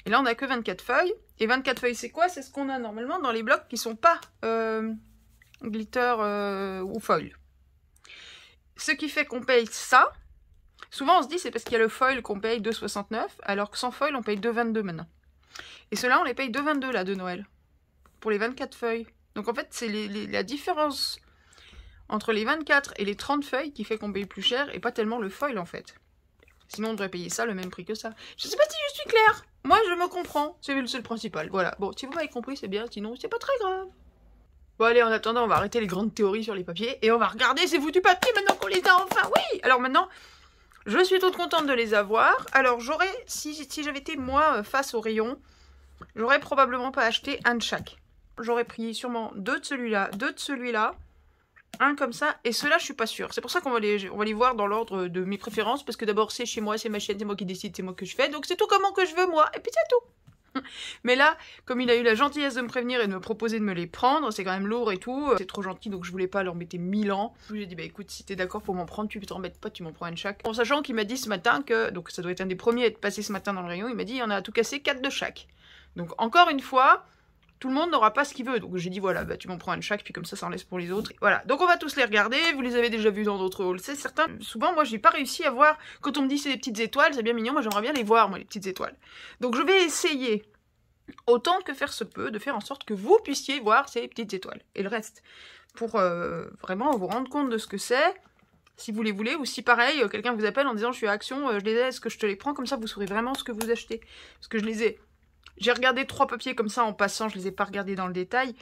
Et là, on n'a que 24 feuilles. Et 24 feuilles, c'est quoi? C'est ce qu'on a normalement dans les blocs qui ne sont pas glitter ou foil. Ce qui fait qu'on paye ça. Souvent, on se dit c'est parce qu'il y a le foil qu'on paye 2,69, alors que sans foil, on paye 2,22 maintenant. Et ceux-là, on les paye 2,22 là de Noël, pour les 24 feuilles. Donc en fait, c'est la différence entre les 24 et les 30 feuilles qui fait qu'on paye plus cher, et pas tellement le foil en fait. Sinon, on devrait payer ça le même prix que ça. Je sais pas si je suis claire. Moi, je me comprends. C'est le principal. Voilà. Bon, si vous m'avez compris, c'est bien. Sinon, c'est pas très grave. Bon, allez, en attendant, on va arrêter les grandes théories sur les papiers, et on va regarder ces foutus papiers maintenant qu'on les a enfin. Oui. Alors maintenant... Je suis toute contente de les avoir. Alors j'aurais, si j'avais été moi face au rayon, j'aurais probablement pas acheté un de chaque. J'aurais pris sûrement 2 de celui-là, un comme ça, et ceux-là je suis pas sûre. C'est pour ça qu'on va les voir dans l'ordre de mes préférences, parce que d'abord c'est chez moi, c'est ma chaîne, c'est moi qui décide, c'est moi que je fais, donc c'est tout comment que je veux moi, et puis c'est tout. Mais là, comme il a eu la gentillesse de me prévenir et de me proposer de me les prendre, c'est quand même lourd et tout, c'est trop gentil donc je voulais pas leur mettre 1000 ans. J'ai dit bah écoute, si t'es d'accord pour m'en prendre, tu peux t'en mettre pas, tu m'en prends un de chaque. En sachant qu'il m'a dit ce matin que, donc ça doit être un des premiers à être passé ce matin dans le rayon, il m'a dit il y en a à tout casser 4 de chaque. Donc encore une fois, tout le monde n'aura pas ce qu'il veut, donc j'ai dit voilà, bah tu m'en prends un de chaque, puis comme ça en laisse pour les autres. Et voilà, donc on va tous les regarder, vous les avez déjà vus dans d'autres hauls, c'est certain. Souvent moi j'ai pas réussi à voir, quand on me dit c'est des petites étoiles, c'est bien mignon, moi j'aimerais bien les voir moi les petites étoiles. Donc je vais essayer autant que faire se peut, de faire en sorte que vous puissiez voir ces petites étoiles. Et le reste, pour vraiment vous rendre compte de ce que c'est, si vous les voulez, ou si pareil, quelqu'un vous appelle en disant je suis à Action, je les ai, est-ce que je te les prends? Comme ça vous saurez vraiment ce que vous achetez. Parce que je les ai J'ai regardé 3 papiers comme ça en passant, je les ai pas regardés dans le détail.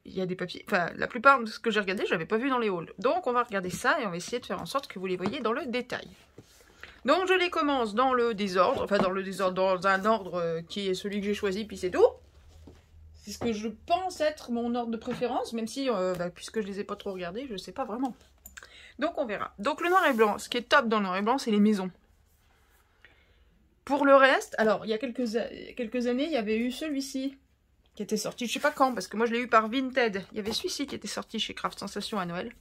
Il y a des papiers, enfin la plupart de ce que j'ai regardé, je l'avais pas vu dans les hauls. Donc on va regarder ça et on va essayer de faire en sorte que vous les voyez dans le détail. Donc je les commence dans le désordre, enfin dans le désordre, dans un ordre qui est celui que j'ai choisi, puis c'est tout. C'est ce que je pense être mon ordre de préférence, même si, puisque je les ai pas trop regardés, je sais pas vraiment. Donc on verra. Donc le noir et blanc, ce qui est top dans le noir et blanc, c'est les maisons. Pour le reste, alors il y a quelques années, il y avait eu celui-ci qui était sorti, je sais pas quand, parce que moi je l'ai eu par Vinted. Il y avait celui-ci qui était sorti chez Craft Sensation à Noël.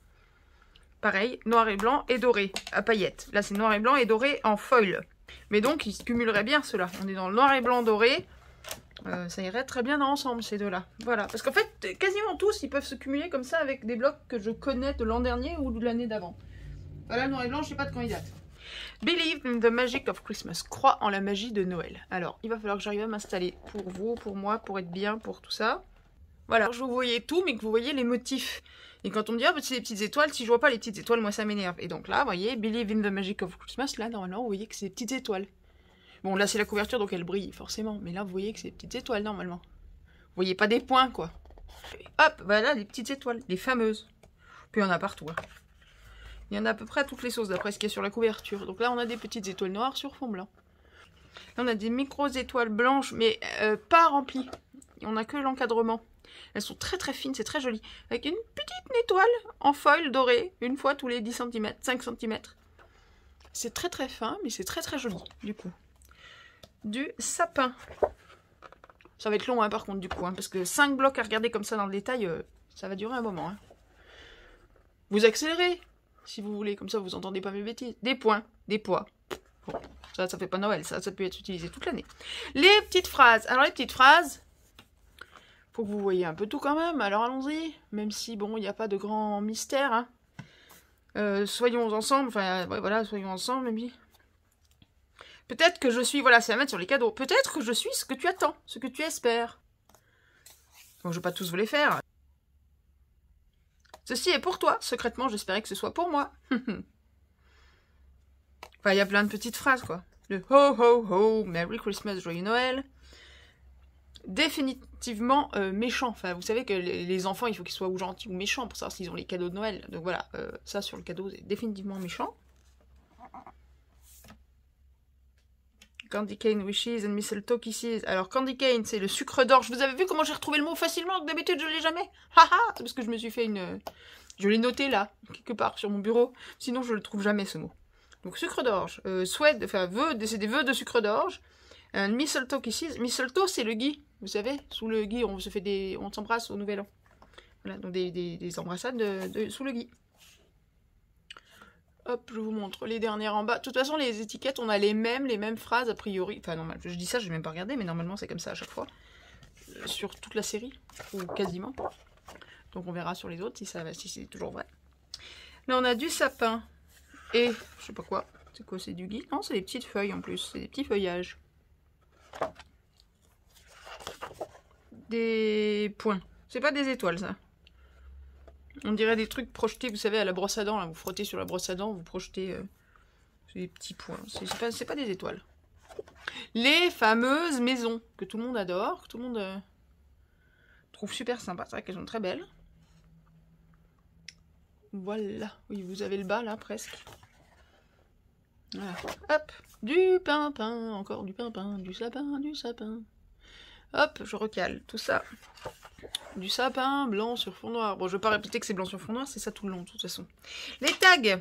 Pareil, noir et blanc et doré, à paillettes. Là c'est noir et blanc et doré en foil. Mais donc ils se cumuleraient bien ceux-là. On est dans le noir et blanc doré. Ça irait très bien ensemble ces deux-là. Voilà, parce qu'en fait, quasiment tous, ils peuvent se cumuler comme ça avec des blocs que je connais de l'an dernier ou de l'année d'avant. Voilà, le noir et blanc, je sais pas de quand il date. Believe in the magic of Christmas. Crois en la magie de Noël. Alors, il va falloir que j'arrive à m'installer pour vous, pour moi, pour être bien, pour tout ça. Voilà, je vous voyais tout, mais que vous voyez les motifs. Et quand on me dit, ah, c'est des petites étoiles, si je vois pas les petites étoiles, moi ça m'énerve. Et donc là, vous voyez, Believe in the magic of Christmas, là, normalement, vous voyez que c'est des petites étoiles. Bon, là, c'est la couverture, donc elle brille, forcément. Mais là, vous voyez que c'est des petites étoiles, normalement. Vous voyez pas des points, quoi. Hop, voilà, les petites étoiles, les fameuses. Puis il y en a partout, hein. Il y en a à peu près à toutes les sauces, d'après ce qu'il y a sur la couverture. Donc là, on a des petites étoiles noires sur fond blanc. Là, on a des micro-étoiles blanches, mais pas remplies. On n'a que l'encadrement. Elles sont très très fines, c'est très joli. Avec une petite étoile en foil dorée, une fois tous les 10 cm, 5 cm. C'est très très fin, mais c'est très très joli, du coup. Du sapin. Ça va être long, hein, par contre, du coup, hein, parce que 5 blocs à regarder comme ça dans le détail, ça va durer un moment. Hein. Vous accélérez, si vous voulez, comme ça vous entendez pas mes bêtises. Des points, des poids. Bon, ça fait pas Noël, ça peut être utilisé toute l'année. Les petites phrases. Alors, les petites phrases, faut que vous voyez un peu tout quand même, alors allons-y. Même si, bon, il n'y a pas de grand mystère. Hein. Soyons ensemble, enfin, ouais, voilà, soyons ensemble, même. Peut-être que je suis, voilà, c'est à mettre sur les cadeaux. Peut-être que je suis ce que tu attends, ce que tu espères. Donc, je ne vais pas tous vous les faire. Ceci est pour toi. Secrètement, j'espérais que ce soit pour moi. Enfin, il y a plein de petites phrases, quoi. Le ho ho ho, Merry Christmas, joyeux Noël. Définitivement méchant. Enfin, vous savez que les enfants, il faut qu'ils soient ou gentils ou méchants pour savoir s'ils ont les cadeaux de Noël. Donc voilà, ça sur le cadeau, c'est définitivement méchant. Candy cane wishes and mistletoe kisses. Alors, candy cane, c'est le sucre d'orge. Vous avez vu comment j'ai retrouvé le mot facilement? D'habitude, je ne l'ai jamais. Haha, parce que je me suis fait une... Je l'ai noté là, quelque part sur mon bureau. Sinon, je ne le trouve jamais, ce mot. Donc, sucre d'orge. Souhait, enfin, c'est des vœux de sucre d'orge. Mistletoe kisses. Mistletoe, c'est le gui. Vous savez, sous le gui, on se fait on s'embrasse au Nouvel An. Voilà, donc des embrassades sous le gui. Hop, je vous montre les dernières en bas. De toute façon, les étiquettes, on a les mêmes phrases a priori. Enfin, normal, je dis ça, je n'ai même pas regardé, mais normalement, c'est comme ça à chaque fois. Sur toute la série, ou quasiment. Donc, on verra sur les autres si c'est toujours vrai. Là, on a du sapin. Et, je sais pas quoi. C'est quoi, c'est du gui? Non, c'est des petites feuilles en plus. C'est des petits feuillages. Des points. C'est pas des étoiles, ça. On dirait des trucs projetés, vous savez, à la brosse à dents. Là, vous frottez sur la brosse à dents, vous projetez des petits points. C'est pas des étoiles. Les fameuses maisons que tout le monde adore, que tout le monde trouve super sympa. C'est vrai qu'elles sont très belles. Voilà. Oui, vous avez le bas, là, presque. Voilà. Hop. Du pimpin. Encore du pimpin. Du sapin, du sapin. Hop, je recale tout ça. Du sapin blanc sur fond noir. Bon, je vais pas répéter que c'est blanc sur fond noir, c'est ça tout le long, de toute façon. Les tags.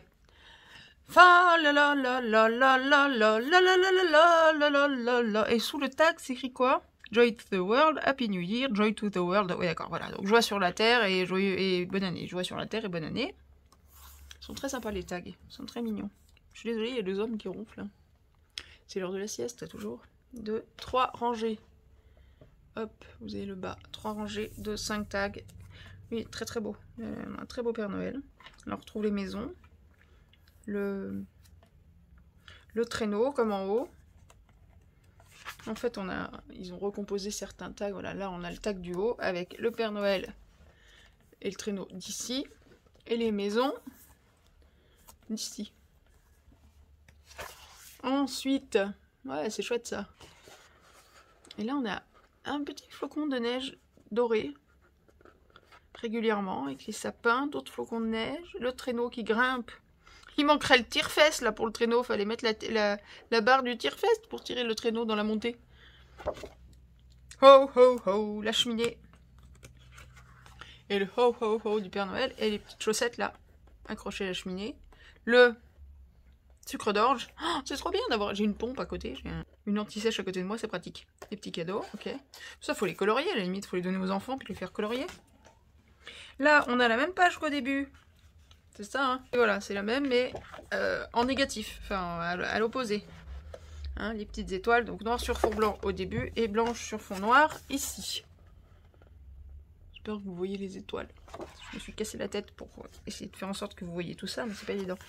Fa la la la la la la la la la la la la la la. Et sous le tag, c'est écrit quoi? Joy to the world, Happy New Year, Joy to the world. Oui, d'accord, voilà. Donc, joie sur la terre et joyeux et bonne année. Joie sur la terre et bonne année. Ils sont très sympas, les tags. Ils sont très mignons. Je suis désolée, il y a 2 hommes qui ronflent. C'est l'heure de la sieste, toujours. 2, 3 rangées. Hop, vous avez le bas. 3 rangées de 5 tags. Oui, très très beau. Un très beau Père Noël. On retrouve les maisons. Le traîneau, comme en haut. En fait, ils ont recomposé certains tags. Voilà, là, on a le tag du haut avec le Père Noël et le traîneau d'ici. Et les maisons d'ici. Ensuite, ouais, c'est chouette ça. Et là, on a un petit flocon de neige doré régulièrement avec les sapins, d'autres flocons de neige, le traîneau qui grimpe. Il manquerait le tire-fesse là pour le traîneau, fallait mettre la barre du tire-fesse pour tirer le traîneau dans la montée. Ho ho ho, la cheminée. Et le ho ho ho du Père Noël et les petites chaussettes là, accrochées à la cheminée. Le sucre d'orge. Oh, c'est trop bien d'avoir. J'ai une pompe à côté, j'ai une anti-sèche à côté de moi, c'est pratique. Les petits cadeaux, ok. Ça, faut les colorier, à la limite, faut les donner aux enfants puis les faire colorier. Là, on a la même page qu'au début. C'est ça, hein. Et voilà, c'est la même, mais en négatif, enfin, à l'opposé. Hein, les petites étoiles, donc noir sur fond blanc au début et blanche sur fond noir ici. J'espère que vous voyez les étoiles. Je me suis cassé la tête pour essayer de faire en sorte que vous voyez tout ça, mais c'est pas évident.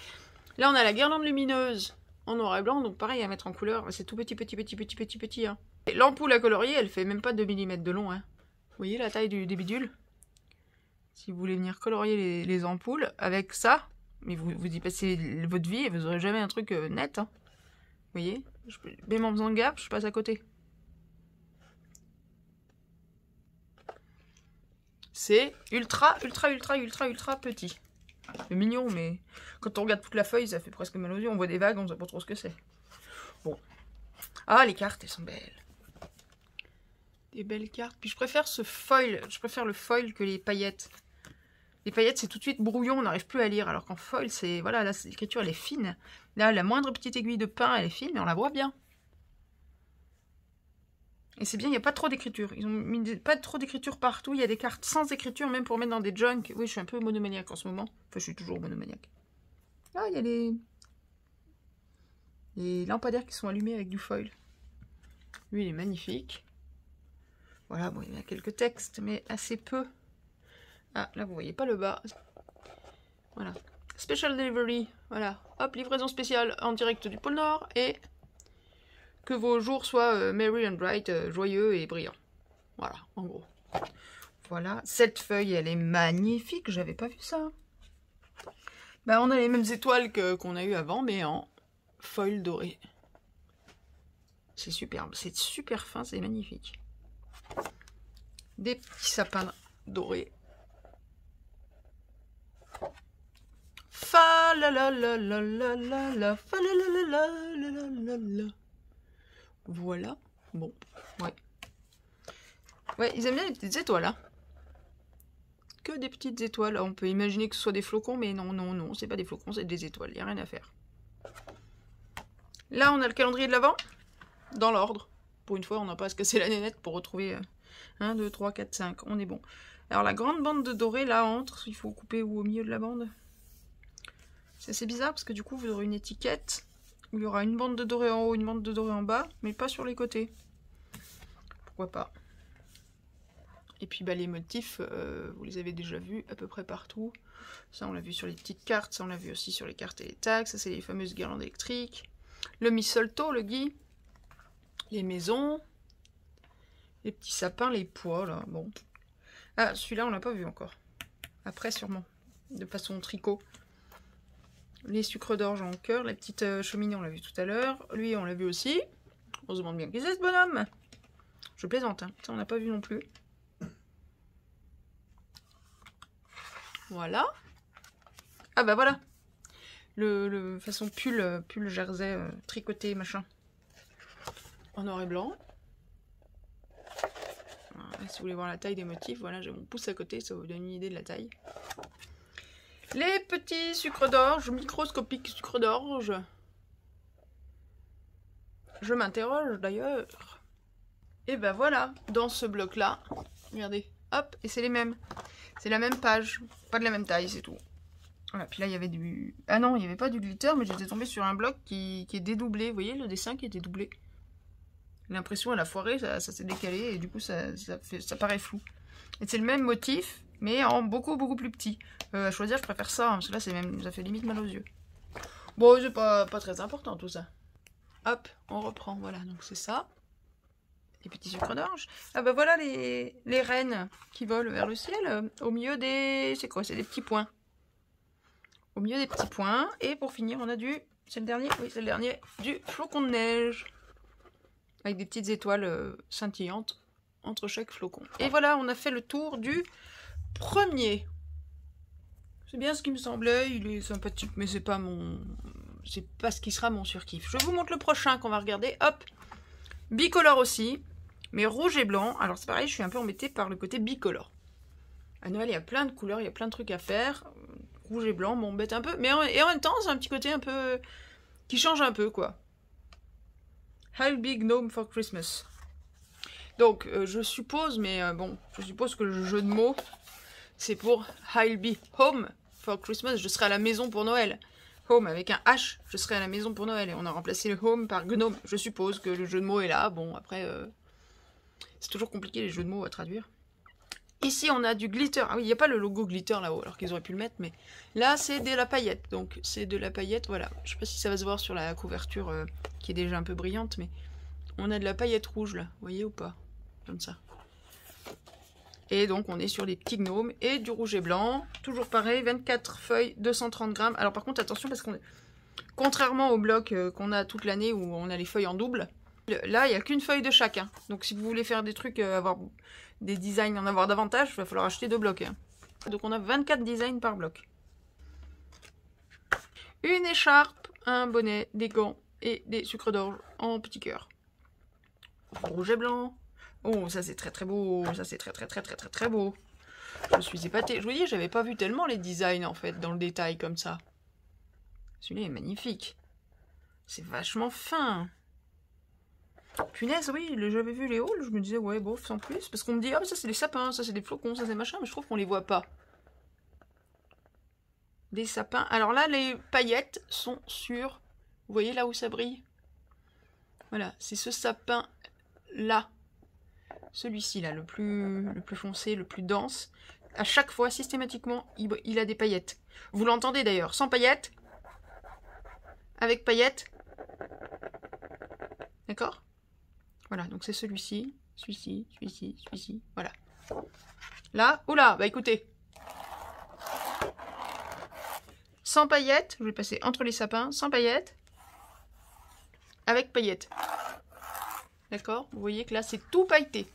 Là, on a la guirlande lumineuse en noir et blanc, donc pareil à mettre en couleur. C'est tout petit. Hein. L'ampoule à colorier, elle fait même pas 2 mm de long. Hein. Vous voyez la taille des bidules? Si vous voulez venir colorier les ampoules avec ça, mais vous y passez votre vie et vous aurez jamais un truc net. Hein. Vous voyez? Même en faisant gaffe, je passe à côté. C'est ultra petit. C'est mignon, mais quand on regarde toute la feuille, ça fait presque mal aux yeux. On voit des vagues, on ne sait pas trop ce que c'est. Bon. Ah, les cartes, elles sont belles. Des belles cartes. Puis je préfère ce foil. Je préfère le foil que les paillettes. Les paillettes, c'est tout de suite brouillon, on n'arrive plus à lire. Alors qu'en foil, c'est... Voilà, là, l'écriture, elle est fine. Là, la moindre petite aiguille de pain, elle est fine, mais on la voit bien. Et c'est bien, il n'y a pas trop d'écriture. Ils ont mis pas trop d'écriture partout. Il y a des cartes sans écriture, même pour mettre dans des junk. Oui, je suis un peu monomaniaque en ce moment. Enfin, je suis toujours monomaniaque. Ah, il y a les lampadaires qui sont allumés avec du foil. Lui, il est magnifique. Voilà, bon, il y a quelques textes, mais assez peu. Ah, là, vous voyez pas le bas. Voilà. Special delivery. Voilà. Hop, livraison spéciale en direct du pôle Nord. Et que vos jours soient merry and bright, joyeux et brillants. Voilà, en gros. Voilà. Cette feuille, elle est magnifique. J'avais pas vu ça. Bah, on a les mêmes étoiles qu'on a eu avant, mais en foil doré. C'est superbe. C'est super fin, c'est magnifique. Des petits sapins dorés. Fa la la la la la la la fa la la la la la la la. Voilà. Bon, ouais. Ouais, ils aiment bien les petites étoiles, hein. Que des petites étoiles. On peut imaginer que ce soit des flocons, mais non, c'est pas des flocons, c'est des étoiles. Il n'y a rien à faire. Là, on a le calendrier de l'Avent, dans l'ordre. Pour une fois, on n'a pas à se casser la nénette pour retrouver 1, 2, 3, 4, 5. On est bon. Alors, la grande bande de doré, là, entre, il faut couper au milieu de la bande. C'est assez bizarre, parce que du coup, vous aurez une étiquette où il y aura une bande de doré en haut, une bande de doré en bas, mais pas sur les côtés. Pourquoi pas? Et puis bah, les motifs, vous les avez déjà vus à peu près partout. Ça, on l'a vu sur les petites cartes, ça, on l'a vu aussi sur les cartes et les tags. Ça, c'est les fameuses guirlandes électriques. Le mistletoe, le gui. Les maisons. Les petits sapins, les pois, là. Bon. Ah, celui-là, on l'a pas vu encore. Après, sûrement. De façon tricot. Les sucres d'orge en cœur. Les petites cheminées, on l'a vu tout à l'heure. Lui, on l'a vu aussi. On se demande bien qui c'est, ce bonhomme. Je plaisante, hein. Ça, on n'a pas vu non plus. Voilà. Ah bah voilà. Le façon pull jersey tricoté machin. En noir et blanc. Voilà, si vous voulez voir la taille des motifs, voilà, j'ai mon pouce à côté, ça vous donne une idée de la taille. Les petits sucres d'orge, microscopiques sucres d'orge. Je m'interroge d'ailleurs. Et ben voilà, dans ce bloc-là, regardez, hop, et c'est les mêmes. C'est la même page, pas de la même taille, c'est tout. Voilà, puis là il y avait du... Ah non, il n'y avait pas du glitter, mais j'étais tombée sur un bloc qui est dédoublé. Vous voyez, le dessin qui était doublé. L'impression elle a foiré, ça s'est décalé, et du coup ça paraît flou. Et c'est le même motif, mais en beaucoup plus petit. À choisir, je préfère ça, hein, parce que là ça fait limite mal aux yeux. Bon, c'est pas très important tout ça. Hop, on reprend, voilà, donc c'est ça. Les petits sucres d'orge. Ah bah voilà les rennes qui volent vers le ciel. Au milieu des... C'est quoi? C'est des petits points. Au milieu des petits points. Et pour finir, on a du... C'est le dernier? Oui, c'est le dernier. Du flocon de neige. Avec des petites étoiles scintillantes entre chaque flocon. Et voilà, on a fait le tour du premier. C'est bien ce qui me semblait, il est sympathique, mais c'est pas ce qui sera mon surkiff. Je vous montre le prochain qu'on va regarder. Hop, bicolore aussi, mais rouge et blanc. Alors c'est pareil, je suis un peu embêtée par le côté bicolore. À Noël, il y a plein de couleurs, il y a plein de trucs à faire. Rouge et blanc m'embête un peu, mais en même temps, c'est un petit côté un peu qui change un peu, quoi. How big gnome for Christmas. Donc, je suppose, mais bon, je suppose que le jeu de mots, c'est pour I'll be home for Christmas. Je serai à la maison pour Noël. Home avec un H, je serai à la maison pour Noël. Et on a remplacé le home par gnome. Je suppose que le jeu de mots est là. Bon, après, c'est toujours compliqué les jeux de mots à traduire. Ici, on a du glitter. Ah oui, il n'y a pas le logo glitter là-haut, alors qu'ils auraient pu le mettre. Mais là, c'est de la paillette. Donc, c'est de la paillette, voilà. Je ne sais pas si ça va se voir sur la couverture qui est déjà un peu brillante. Mais on a de la paillette rouge là. Vous voyez ou pas? Comme ça. Et donc on est sur des petits gnomes et du rouge et blanc. Toujours pareil, 24 feuilles, 230 grammes. Alors par contre attention parce qu'on est... Contrairement au bloc qu'on a toute l'année où on a les feuilles en double, là il n'y a qu'une feuille de chacun. Donc si vous voulez faire des trucs, avoir des designs, en avoir davantage, il va falloir acheter 2 blocs. Hein. Donc on a 24 designs par bloc. Une écharpe, un bonnet, des gants et des sucres d'orge en petit cœur. Rouge et blanc. Oh, ça c'est très très beau, ça c'est très beau. Je suis épatée. Je vous dis, j'avais pas vu tellement les designs en fait, dans le détail comme ça. Celui-là est magnifique. C'est vachement fin. Punaise, oui, j'avais vu les hauls, je me disais, ouais, bof, sans plus. Parce qu'on me dit, ah, ça c'est des sapins, ça c'est des flocons, ça c'est machin, mais je trouve qu'on les voit pas. Des sapins. Alors là, les paillettes sont sur... Vous voyez là où ça brille? Voilà, c'est ce sapin-là. Celui-ci là, le plus foncé, le plus dense. À chaque fois, systématiquement, il a des paillettes. Vous l'entendez d'ailleurs, sans paillettes. Avec paillettes. D'accord? Voilà, donc c'est celui-ci, celui-ci, celui-ci, celui-ci. Voilà. Là, oula, bah écoutez. Sans paillettes, je vais passer entre les sapins, sans paillettes. Avec paillettes. D'accord? Vous voyez que là, c'est tout pailleté.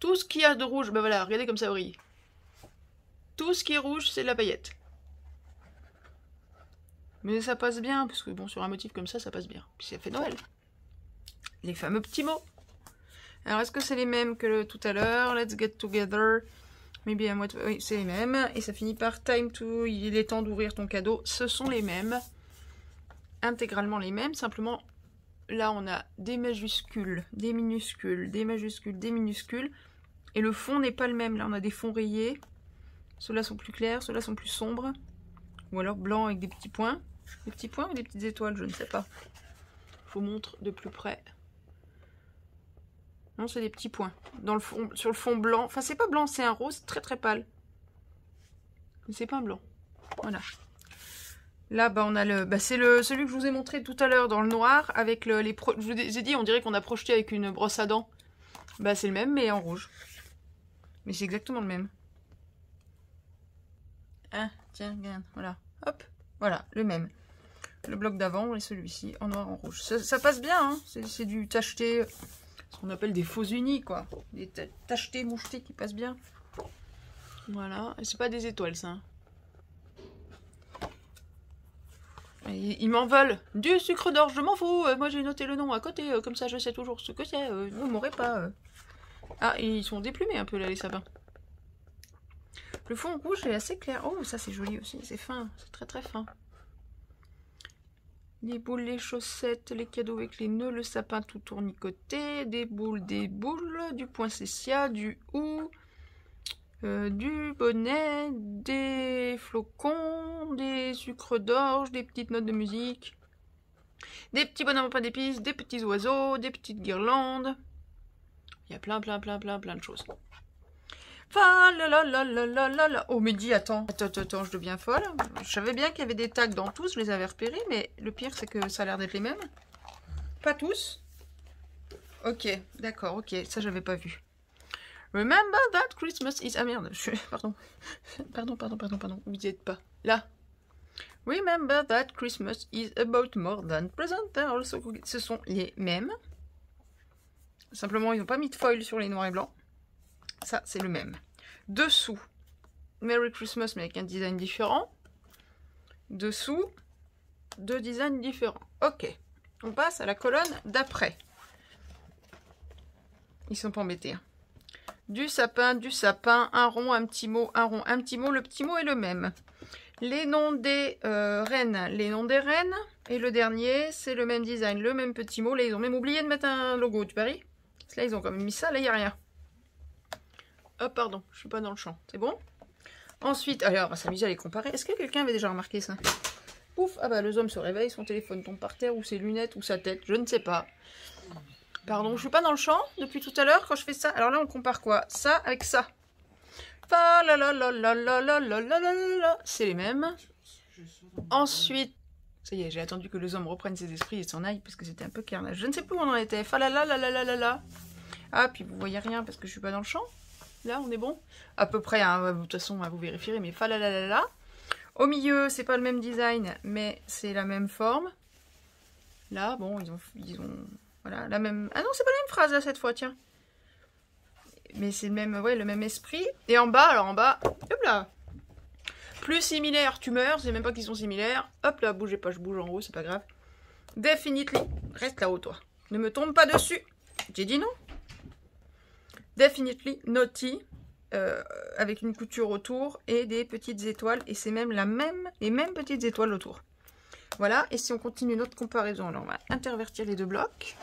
Tout ce qu'il y a de rouge, ben voilà, regardez comme ça brille. Tout ce qui est rouge, c'est de la paillette. Mais ça passe bien, parce que bon, sur un motif comme ça passe bien. Puis ça fait Noël. Les fameux petits mots. Alors, est-ce que c'est les mêmes que tout à l'heure? Let's get together. Maybe I'm what... Oui, c'est les mêmes. Et ça finit par time to... Il est temps d'ouvrir ton cadeau. Ce sont les mêmes. Intégralement les mêmes, simplement... Là, on a des majuscules, des minuscules, des majuscules, des minuscules. Et le fond n'est pas le même. Là, on a des fonds rayés. Ceux-là sont plus clairs, ceux-là sont plus sombres. Ou alors blanc avec des petits points. Des petits points ou des petites étoiles, je ne sais pas. Je vous montre de plus près. Non, c'est des petits points. Dans le fond, sur le fond blanc. Enfin, c'est pas blanc, c'est un rose très très pâle. Mais c'est pas un blanc. Voilà. Là, bah, on a le, bah, c'est celui que je vous ai montré tout à l'heure dans le noir, avec je vous ai dit, on dirait qu'on a projeté avec une brosse à dents. Bah, c'est le même, mais en rouge. Mais c'est exactement le même. Ah, tiens, regarde, voilà. Hop, voilà, le même. Le bloc d'avant et celui-ci en noir en rouge. Ça passe bien, hein. C'est du tacheté, ce qu'on appelle des faux unis, quoi. Des tachetés, mouchetés qui passent bien. Voilà, et c'est pas des étoiles, ça. Hein. Ils m'en veulent. Du sucre d'orge, je m'en fous. Moi, j'ai noté le nom à côté. Comme ça, je sais toujours ce que c'est. Vous m'aurez pas. Ah, ils sont déplumés un peu, là, les sapins. Le fond rouge est assez clair. Oh, ça, c'est joli aussi. C'est fin. C'est très, très fin. Les boules, les chaussettes, les cadeaux avec les nœuds, le sapin tout tournicoté. Des boules, du poinsettia, du hou. Du bonnet, des flocons, des sucres d'orge, des petites notes de musique, des petits bonhommes au pain d'épices, des petits oiseaux, des petites guirlandes. Il y a plein de choses. Oh, mais dis, attends, je deviens folle. Je savais bien qu'il y avait des tags dans tous, je les avais repérés, mais le pire, c'est que ça a l'air d'être les mêmes. Pas tous. Ok, d'accord, ok, ça, j'avais pas vu. Remember that Christmas is... Ah merde, pardon. Pardon, vous n'y êtes pas. Là. Remember that Christmas is about more than present. Ce sont les mêmes. Simplement, ils n'ont pas mis de foil sur les noirs et blancs. Ça, c'est le même. Dessous, Merry Christmas, mais avec un design différent. Dessous, 2 designs différents. Ok, on passe à la colonne d'après. Ils sont pas embêtés. Hein. Du sapin, un rond, un petit mot, un rond, un petit mot. Le petit mot est le même. Les noms des reines, Et le dernier, c'est le même design, le même petit mot. Là, ils ont même oublié de mettre un logo, tu paries? Parce que là, ils ont quand même mis ça, là, il n'y a rien. Oh, pardon, je suis pas dans le champ. C'est bon? Ensuite, alors, on va s'amuser à les comparer. Est-ce que quelqu'un avait déjà remarqué ça? Pouf, ah bah, le homme se réveille, son téléphone tombe par terre, ou ses lunettes, ou sa tête, je ne sais pas. Pardon, je suis pas dans le champ depuis tout à l'heure quand je fais ça. Alors là, on compare quoi? Ça avec ça. C'est les mêmes. Ensuite, ça y est, j'ai attendu que le homme reprenne ses esprits et s'en aille parce que c'était un peu carnage. Je ne sais plus où on en était. Ah, puis vous voyez rien parce que je suis pas dans le champ. Là, on est bon. À peu près, hein, de toute façon, vous vérifierez, mais falalalala. Au milieu, c'est pas le même design, mais c'est la même forme. Là, bon, ils ont voilà, la même... Ah non, c'est pas la même phrase, là, cette fois, tiens. Mais c'est le même, ouais, le même esprit. Et en bas, alors en bas, hop là. Plus similaire, tu meurs, c'est même pas qu'ils sont similaires. Hop là, bougez pas, je bouge en haut, c'est pas grave. Definitely, reste là-haut, toi. Ne me tombe pas dessus. J'ai dit non. Definitely naughty, avec une couture autour et des petites étoiles. Et c'est même les mêmes petites étoiles autour. Voilà, et si on continue notre comparaison, alors on va intervertir les deux blocs.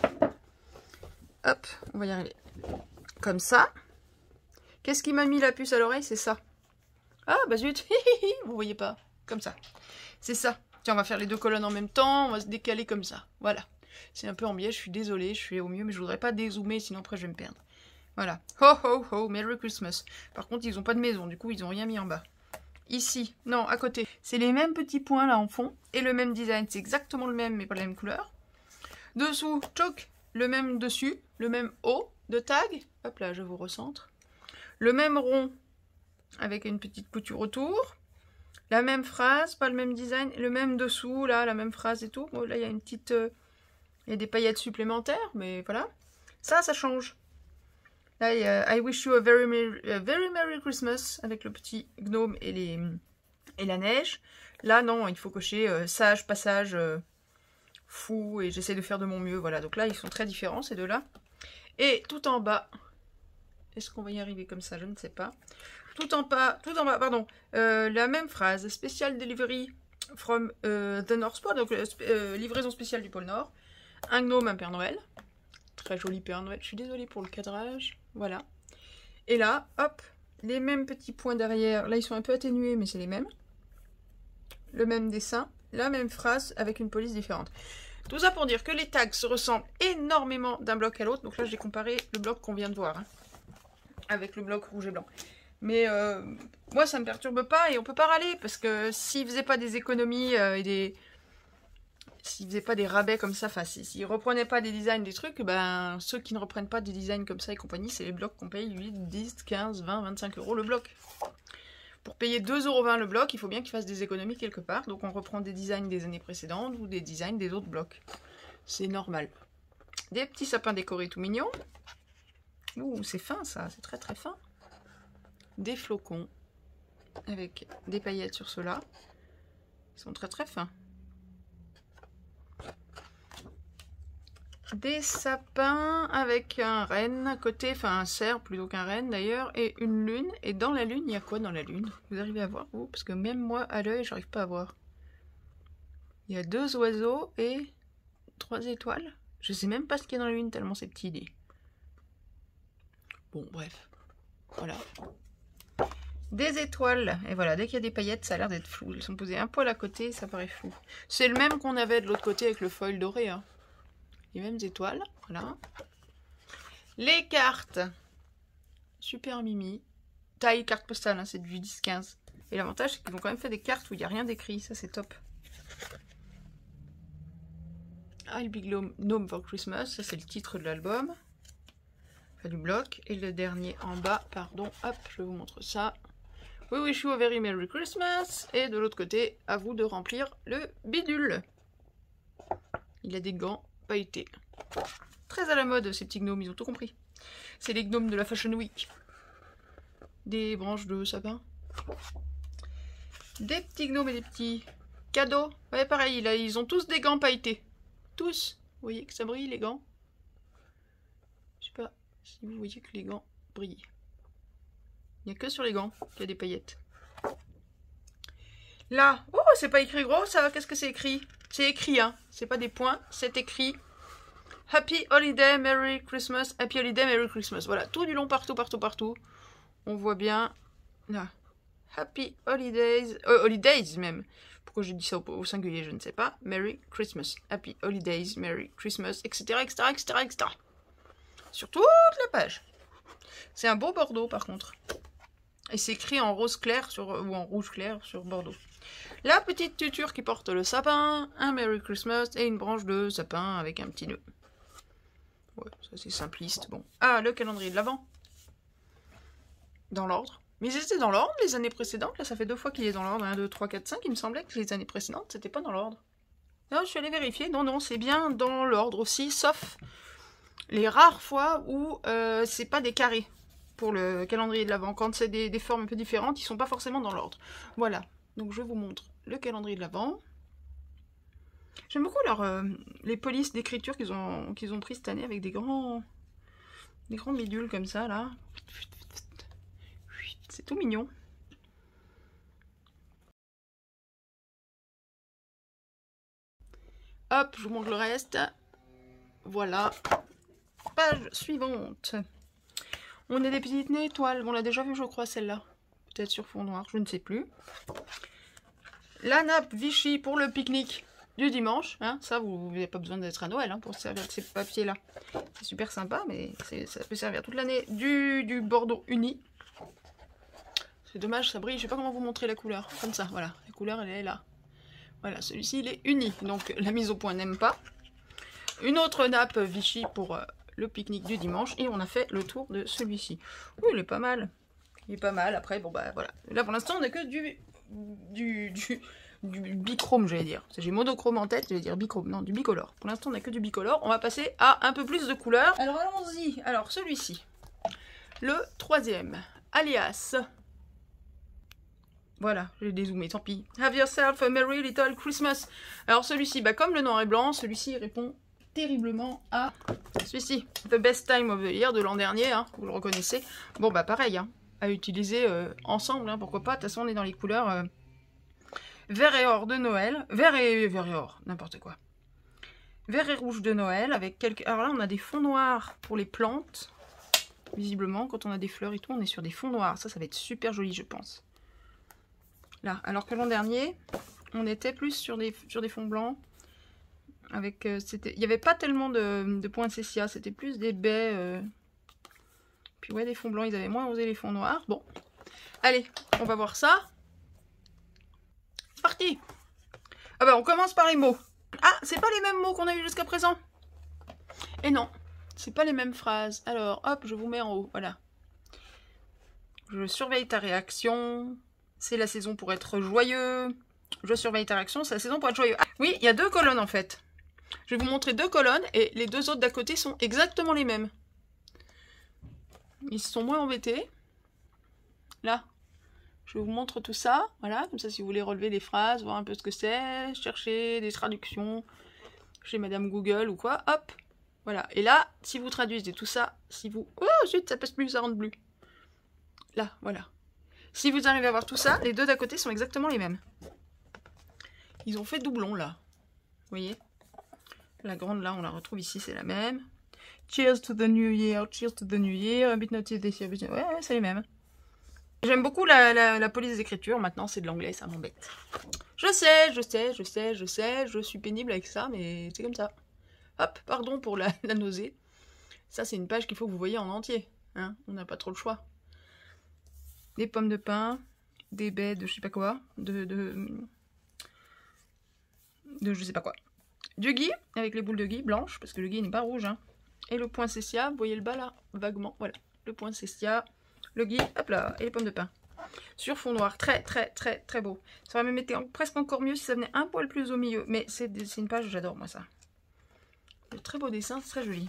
Hop, on va y arriver. Comme ça. Qu'est-ce qui m'a mis la puce à l'oreille? C'est ça. Ah, bah zut, vous voyez pas. Comme ça. C'est ça. Tiens, on va faire les deux colonnes en même temps, on va se décaler comme ça. Voilà. C'est un peu en biais, je suis désolée, je fais au mieux, mais je voudrais pas dézoomer, sinon après je vais me perdre. Voilà. Ho ho ho, Merry Christmas. Par contre, ils ont pas de maison, du coup, ils ont rien mis en bas. Ici, non, à côté. C'est les mêmes petits points là en fond. Et le même design, c'est exactement le même, mais pas la même couleur. Dessous, choc, le même dessus. Le même haut de tag. Hop là, je vous recentre. Le même rond, avec une petite couture autour. La même phrase, pas le même design. Le même dessous, là, la même phrase et tout. Bon, là, il y a une petite... il y a des paillettes supplémentaires, mais voilà. Ça change. Là, il y a I wish you a very merry Christmas avec le petit gnome et la neige. Là, non, il faut cocher sage, passage, fou, et j'essaie de faire de mon mieux. Voilà, donc là, ils sont très différents, ces deux-là. Et tout en bas, est-ce qu'on va y arriver comme ça? Je ne sais pas. Tout en bas, pardon, la même phrase, Special Delivery from the North Pole, donc livraison spéciale du pôle Nord. Un gnome, un Père Noël. Très joli Père Noël. Je suis désolée pour le cadrage. Voilà. Et là, hop, les mêmes petits points derrière. Là, ils sont un peu atténués, mais c'est les mêmes. Le même dessin, la même phrase avec une police différente. Tout ça pour dire que les tags se ressemblent énormément d'un bloc à l'autre. Donc là, j'ai comparé le bloc qu'on vient de voir, hein, avec le bloc rouge et blanc. Mais moi, ça me perturbe pas et on peut pas râler parce que s'ils faisaient pas des économies et des... S'ils faisaient pas des rabais comme ça, enfin, s'ils reprenaient pas des designs, des trucs, ben, ceux qui ne reprennent pas des designs comme ça et compagnie, c'est les blocs qu'on paye 8, 10, 15, 20, 25 € le bloc. Pour payer 2,20 € le bloc, il faut bien qu'ils fassent des économies quelque part. Donc on reprend des designs des années précédentes ou des designs des autres blocs. C'est normal. Des petits sapins décorés tout mignons. Ouh, c'est fin ça, c'est très très fin. Des flocons avec des paillettes sur ceux-là. Ils sont très très fins. Des sapins avec un renne à côté, enfin un cerf plutôt qu'un renne d'ailleurs, et une lune. Et dans la lune, il y a quoi dans la lune? Vous arrivez à voir vous? Parce que même moi, à l'œil, j'arrive pas à voir. Il y a 2 oiseaux et 3 étoiles. Je sais même pas ce qu'il y a dans la lune, tellement c'est petit idée. Bon, bref. Voilà. Des étoiles. Et voilà, dès qu'il y a des paillettes, ça a l'air d'être flou. Elles sont posées un poil à côté, ça paraît flou. C'est le même qu'on avait de l'autre côté avec le foil doré, hein. Les mêmes étoiles, voilà. Les cartes. Super mimi. Taille carte postale, hein, c'est du 10-15. Et l'avantage, c'est qu'ils ont quand même fait des cartes où il n'y a rien d'écrit. Ça, c'est top. I'll be gnome for Christmas. Ça, c'est le titre de l'album. Enfin, du bloc. Et le dernier en bas, pardon. Hop, je vous montre ça. We wish you a very merry Christmas. Et de l'autre côté, à vous de remplir le bidule. Il a des gants pailletés. Très à la mode, ces petits gnomes, ils ont tout compris. C'est les gnomes de la Fashion Week. des branches de sapin. Des petits gnomes et des petits cadeaux. Ouais, pareil, là, ils ont tous des gants pailletés. Tous. Vous voyez que ça brille, les gants? Je sais pas si vous voyez que les gants brillent. Il n'y a que sur les gants qu'il y a des paillettes. Là, oh, c'est pas écrit gros, ça. Qu'est-ce que c'est écrit? C'est écrit, hein. C'est pas des points, c'est écrit. Happy Holiday, Merry Christmas. Happy Holiday, Merry Christmas. Voilà, tout du long, partout, partout, partout. On voit bien, là. Happy Holidays, Holidays même. Pourquoi j'ai dit ça au singulier, je ne sais pas. Merry Christmas. Happy Holidays, Merry Christmas, etc., etc., etc., etc. Sur toute la page. C'est un beau bordeaux, par contre. Et c'est écrit en rose clair sur, ou en rouge clair sur bordeaux. La petite tuture qui porte le sapin, un Merry Christmas et une branche de sapin avec un petit nœud. Ouais, ça c'est simpliste. Bon. Ah, le calendrier de l'Avent. Dans l'ordre. Mais ils étaient dans l'ordre les années précédentes. Là, ça fait 2 fois qu'il est dans l'ordre. 1, 2, 3, 4, 5. Il me semblait que les années précédentes, c'était pas dans l'ordre. Non, je suis allée vérifier. Non, non, c'est bien dans l'ordre aussi, sauf les rares fois où c'est pas des carrés. Pour le calendrier de l'Avent. Quand c'est des formes un peu différentes, ils sont pas forcément dans l'ordre. Voilà. Donc je vous montre le calendrier de l'Avent. J'aime beaucoup les polices d'écriture qu'ils ont pris cette année avec des grands bidules comme ça là. C'est tout mignon. Hop, je vous montre le reste. Voilà. Page suivante. On a des petites nez étoiles. On l'a déjà vu, je crois, celle-là. Peut-être sur fond noir, je ne sais plus. La nappe Vichy pour le pique-nique du dimanche. Hein, ça, vous n'avez pas besoin d'être à Noël hein, pour se servir de ces papiers-là. C'est super sympa, mais ça peut servir toute l'année. Du Bordeaux uni. C'est dommage, ça brille. Je sais pas comment vous montrer la couleur. Comme ça, voilà. La couleur, elle est là. Voilà, celui-ci, il est uni. Donc, la mise au point n'aime pas. Une autre nappe Vichy pour... le pique-nique du dimanche et on a fait le tour de celui-ci. Oui, il est pas mal. Il est pas mal. Après, bon bah voilà. Là pour l'instant, on n'a que du bichrome, j'allais dire. J'ai monochrome en tête, j'allais dire bichrome. Non, du bicolore. Pour l'instant, on n'a que du bicolore. On va passer à un peu plus de couleurs. Alors allons-y. Alors celui-ci, le 3e, alias. Voilà, j'ai dézoomé, tant pis. Have yourself a merry little Christmas. Alors celui-ci, bah comme le noir et blanc, celui-ci répond terriblement à celui-ci, The Best Time of the Year de l'an dernier, hein, vous le reconnaissez. Bon bah pareil, hein, à utiliser ensemble, hein, pourquoi pas, de toute façon on est dans les couleurs vert et or de Noël, vert et or, n'importe quoi. Vert et rouge de Noël, avec quelques... Alors là on a des fonds noirs pour les plantes, visiblement, quand on a des fleurs et tout, on est sur des fonds noirs, ça va être super joli je pense. Là, alors que l'an dernier, on était plus sur des fonds blancs. Avec, il n'y avait pas tellement de poinsettia, c'était plus des baies. Puis ouais, des fonds blancs, ils avaient moins osé les fonds noirs. Bon, allez, on va voir ça. C'est parti. Ah bah on commence par les mots. Ah, c'est pas les mêmes mots qu'on a eu jusqu'à présent. Et non, c'est pas les mêmes phrases. Alors, hop, je vous mets en haut, voilà. Je surveille ta réaction. C'est la saison pour être joyeux. Je surveille ta réaction, c'est la saison pour être joyeux. Ah, oui, il y a 2 colonnes en fait. Je vais vous montrer 2 colonnes et les 2 autres d'à côté sont exactement les mêmes. Ils se sont moins embêtés. Là, je vous montre tout ça. Voilà, comme ça si vous voulez relever des phrases, voir un peu ce que c'est, chercher des traductions chez Madame Google ou quoi, hop. Voilà, et là, si vous traduisez tout ça, si vous... Oh zut, ça passe plus, ça rentre plus. Là, voilà. Si vous arrivez à voir tout ça, les 2 d'à côté sont exactement les mêmes. Ils ont fait doublon là. Vous voyez? La grande là, on la retrouve ici, c'est la même. Cheers to the new year, cheers to the new year, a bit noted this year. Ouais, c'est les mêmes. J'aime beaucoup la police d'écriture, maintenant c'est de l'anglais, ça m'embête. Je sais, je suis pénible avec ça, mais c'est comme ça. Hop, pardon pour la nausée. Ça, c'est une page qu'il faut que vous voyez en entier. Hein, on n'a pas trop le choix. Des pommes de pin, des baies de je sais pas quoi, de je sais pas quoi. Du gui, avec les boules de gui blanches, parce que le gui n'est pas rouge. Hein. Et le poinsettia, vous voyez le bas là, vaguement, voilà. Le poinsettia, le gui, hop là, et les pommes de pin. Sur fond noir, très beau. Ça va me mettre presque encore mieux si ça venait un poil plus au milieu. Mais c'est une page, j'adore moi ça. De très beau dessin, c'est très joli.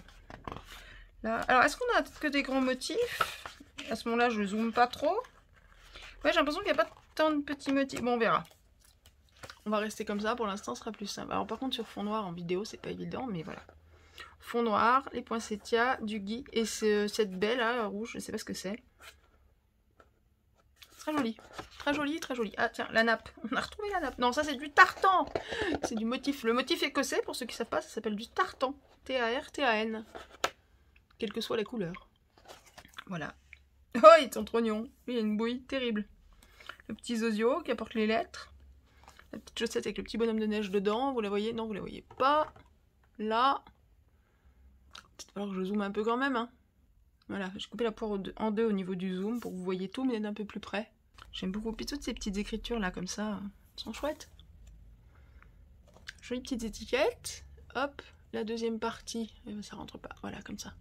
Là, alors, est-ce qu'on a que des grands motifs? À ce moment-là, je zoome pas trop. Ouais, j'ai l'impression qu'il n'y a pas tant de petits motifs. Bon, on verra. On va rester comme ça. Pour l'instant, ce sera plus simple. Alors, par contre, sur fond noir en vidéo, c'est pas évident, mais voilà. Fond noir, les poinsettias, du gui et cette baie là, rouge, je sais pas ce que c'est. Très joli. Très joli, très joli. Ah, tiens, la nappe. On a retrouvé la nappe. Non, ça, c'est du tartan. C'est du motif. Le motif écossais, pour ceux qui ne savent pas, ça s'appelle du tartan. T-A-R-T-A-N. Quelle que soit la couleur. Voilà. Oh, ils sont trop mignons. Il y a une bouille terrible. Le petit Zozio qui apporte les lettres. La petite chaussette avec le petit bonhomme de neige dedans. Vous la voyez? Non, vous la voyez pas. Là. Peut-être falloir que je zoome un peu quand même. Hein. Voilà, j'ai coupé la poire en deux au niveau du zoom pour que vous voyez tout, mais d'un peu plus près. J'aime beaucoup. Puis toutes ces petites écritures là, comme ça, elles sont chouettes. Jolies petites étiquettes. Hop, la deuxième partie. Eh ben, ça rentre pas. Voilà, comme ça.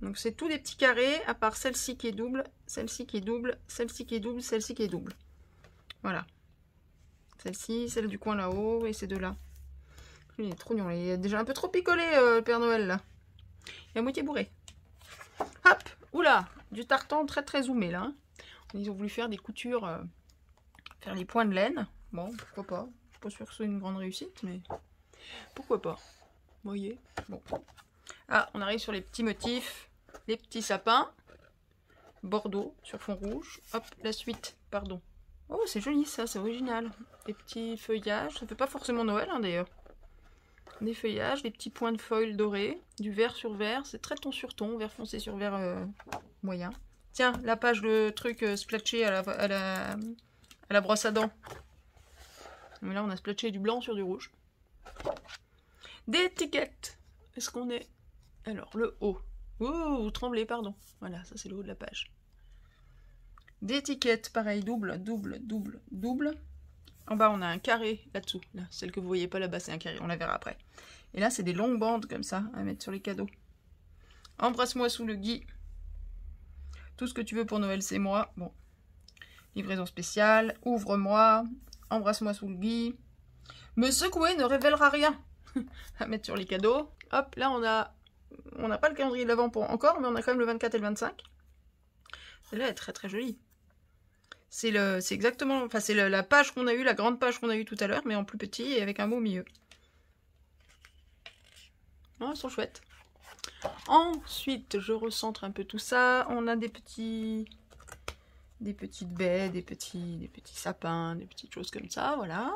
Donc c'est tous des petits carrés, à part celle-ci qui est double, celle-ci qui est double, celle-ci qui est double, celle-ci qui est double. Voilà. Celle-ci, celle du coin là-haut, et ces deux-là. Il est trop mignon. Il est déjà un peu trop picolé, le Père Noël, là. Il est à moitié bourré. Hop, oula, du tartan très très zoomé, là. Hein. Ils ont voulu faire des coutures, faire les points de laine. Bon, pourquoi pas. Je suis pas sûre que ce soit une grande réussite, mais pourquoi pas. Vous voyez. Bon. Ah, on arrive sur les petits motifs. Les petits sapins. Bordeaux sur fond rouge. Hop, la suite, pardon. Oh, c'est joli ça, c'est original. Des petits feuillages. Ça fait pas forcément Noël, hein, d'ailleurs. Des feuillages, des petits points de foil dorés. Du vert sur vert. C'est très ton sur ton. Vert foncé sur vert moyen. Tiens, la page de truc splatché à la brosse à dents. Mais là, on a splatché du blanc sur du rouge. Des étiquettes. Est-ce qu'on est... Alors, le haut. Oh, vous tremblez, pardon. Voilà, ça c'est le haut de la page. Des étiquettes, pareil, double, double, double, double. En bas, on a un carré là-dessous. Là, celle que vous voyez pas là-bas, c'est un carré. On la verra après. Et là, c'est des longues bandes comme ça à mettre sur les cadeaux. Embrasse-moi sous le gui. Tout ce que tu veux pour Noël, c'est moi. Bon. Livraison spéciale. Ouvre-moi. Embrasse-moi sous le gui. Me secouer ne révélera rien. À mettre sur les cadeaux. Hop, là, on n'a pas le calendrier de l'Avent pour encore, mais on a quand même le 24 et le 25. Celle-là est très très jolie. C'est exactement, enfin c'est la page qu'on a eue, la grande page qu'on a eue tout à l'heure, mais en plus petit et avec un mot au milieu. Oh, elles sont chouettes. Ensuite, je recentre un peu tout ça. On a des petites baies, des petits sapins, des petites choses comme ça, voilà.